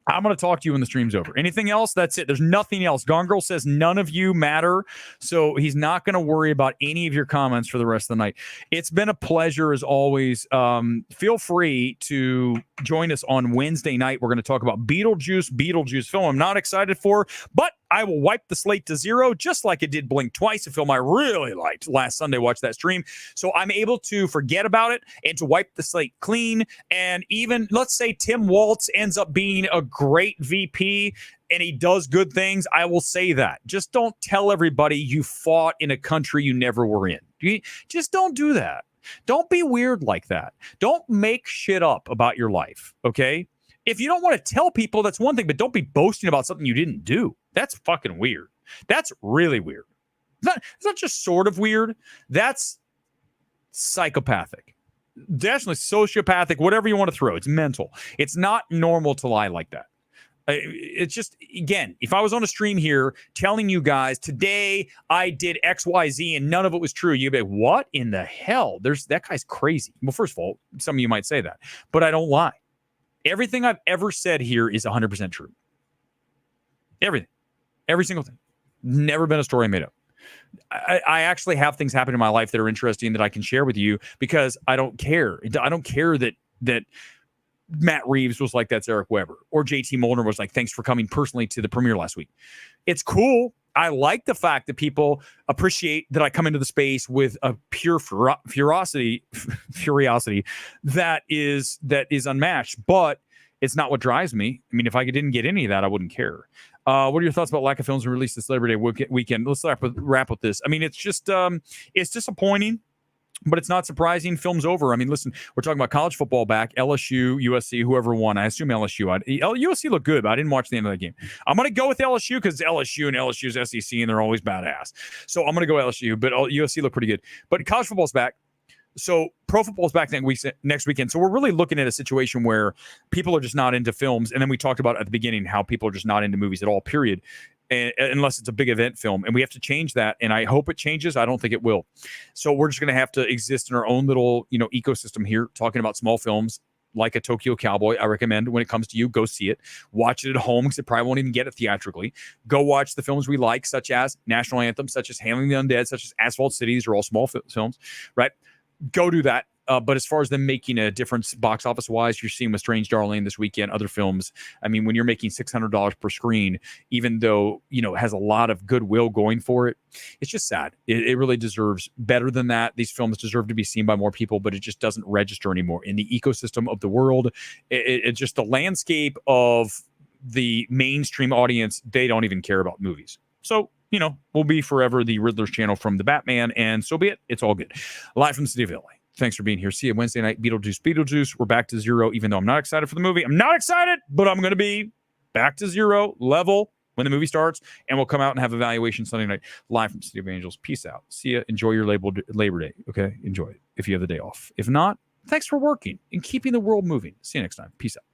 I'm going to talk to you when the stream's over. Anything else? That's it. There's nothing else. Gone Girl says none of you matter, so he's not going to worry about any of your comments for the rest of the night. It's been a pleasure as always. Feel free to join us on Wednesday night. We're going to talk about Beetlejuice film I'm not excited for, but I will wipe the slate to 0, just like it did Blink Twice, a film I really liked last Sunday. Watched that stream. So I'm able to forget about it and to wipe the slate clean. And even, let's say Tim Waltz ends up being a great VP and he does good things, I will say that. Just don't tell everybody you fought in a country you never were in. Just don't do that. Don't be weird like that. Don't make shit up about your life, okay? If you don't want to tell people, that's one thing, but don't be boasting about something you didn't do. That's fucking weird. That's really weird. It's not just sort of weird. That's psychopathic. Definitely sociopathic, whatever you want to throw. It's mental. It's not normal to lie like that. It's just, again, if I was on a stream here telling you guys, today I did XYZ and none of it was true, you'd be like, what in the hell? That guy's crazy. Well, first of all, some of you might say that, but I don't lie. Everything I've ever said here is 100% true. Everything. Every single thing. Never been a story I made up. I actually have things happen in my life that are interesting that I can share with you because I don't care. I don't care that Matt Reeves was like, that's Eric Weber. Or JT Molnar was like, thanks for coming personally to the premiere last week. It's cool. I like the fact that people appreciate that I come into the space with a pure curiosity that is unmatched. But It's not what drives me. I mean, if I didn't get any of that, I wouldn't care. What are your thoughts about lack of films released this Labor Day weekend? Let's wrap with this. I mean, it's just it's disappointing, but it's not surprising. Film's over. I mean, listen, we're talking about college football back, LSU, USC, whoever won. I assume LSU. USC looked good, but I didn't watch the end of that game. I'm going to go with LSU because LSU and LSU's SEC, and they're always badass. So I'm going to go LSU, but USC looked pretty good. But college football's back. So pro football is back next weekend. So we're really looking at a situation where people are just not into films. And then we talked about at the beginning how people are just not into movies at all, period, unless it's a big event film. And we have to change that. And I hope it changes. I don't think it will. So we're just going to have to exist in our own little, ecosystem here, talking about small films like a Tokyo Cowboy. I recommend when it comes to you, go see it. Watch it at home because it probably won't even get it theatrically. Go watch the films we like, such as National Anthem, such as Handling the Undead, such as Asphalt City. These are all small films, right? Go do that. But as far as them making a difference box office wise, you're seeing with Strange Darling this weekend, other films. I mean, when you're making $600 per screen, even though, it has a lot of goodwill going for it, it's just sad. It really deserves better than that. These films deserve to be seen by more people, but it just doesn't register anymore in the ecosystem of the world. It's just the landscape of the mainstream audience. They don't even care about movies. So, we'll be forever the Riddler's channel from the Batman, and so be it. It's all good. Live from the city of LA. Thanks for being here. See you Wednesday night. Beetlejuice. We're back to zero, even though I'm not excited for the movie. I'm not excited, but I'm going to be back to zero level when the movie starts, and we'll come out and have evaluation Sunday night live from City of Angels. Peace out. See ya. Enjoy your Labor Day. Okay? Enjoy it if you have the day off. If not, thanks for working and keeping the world moving. See you next time. Peace out.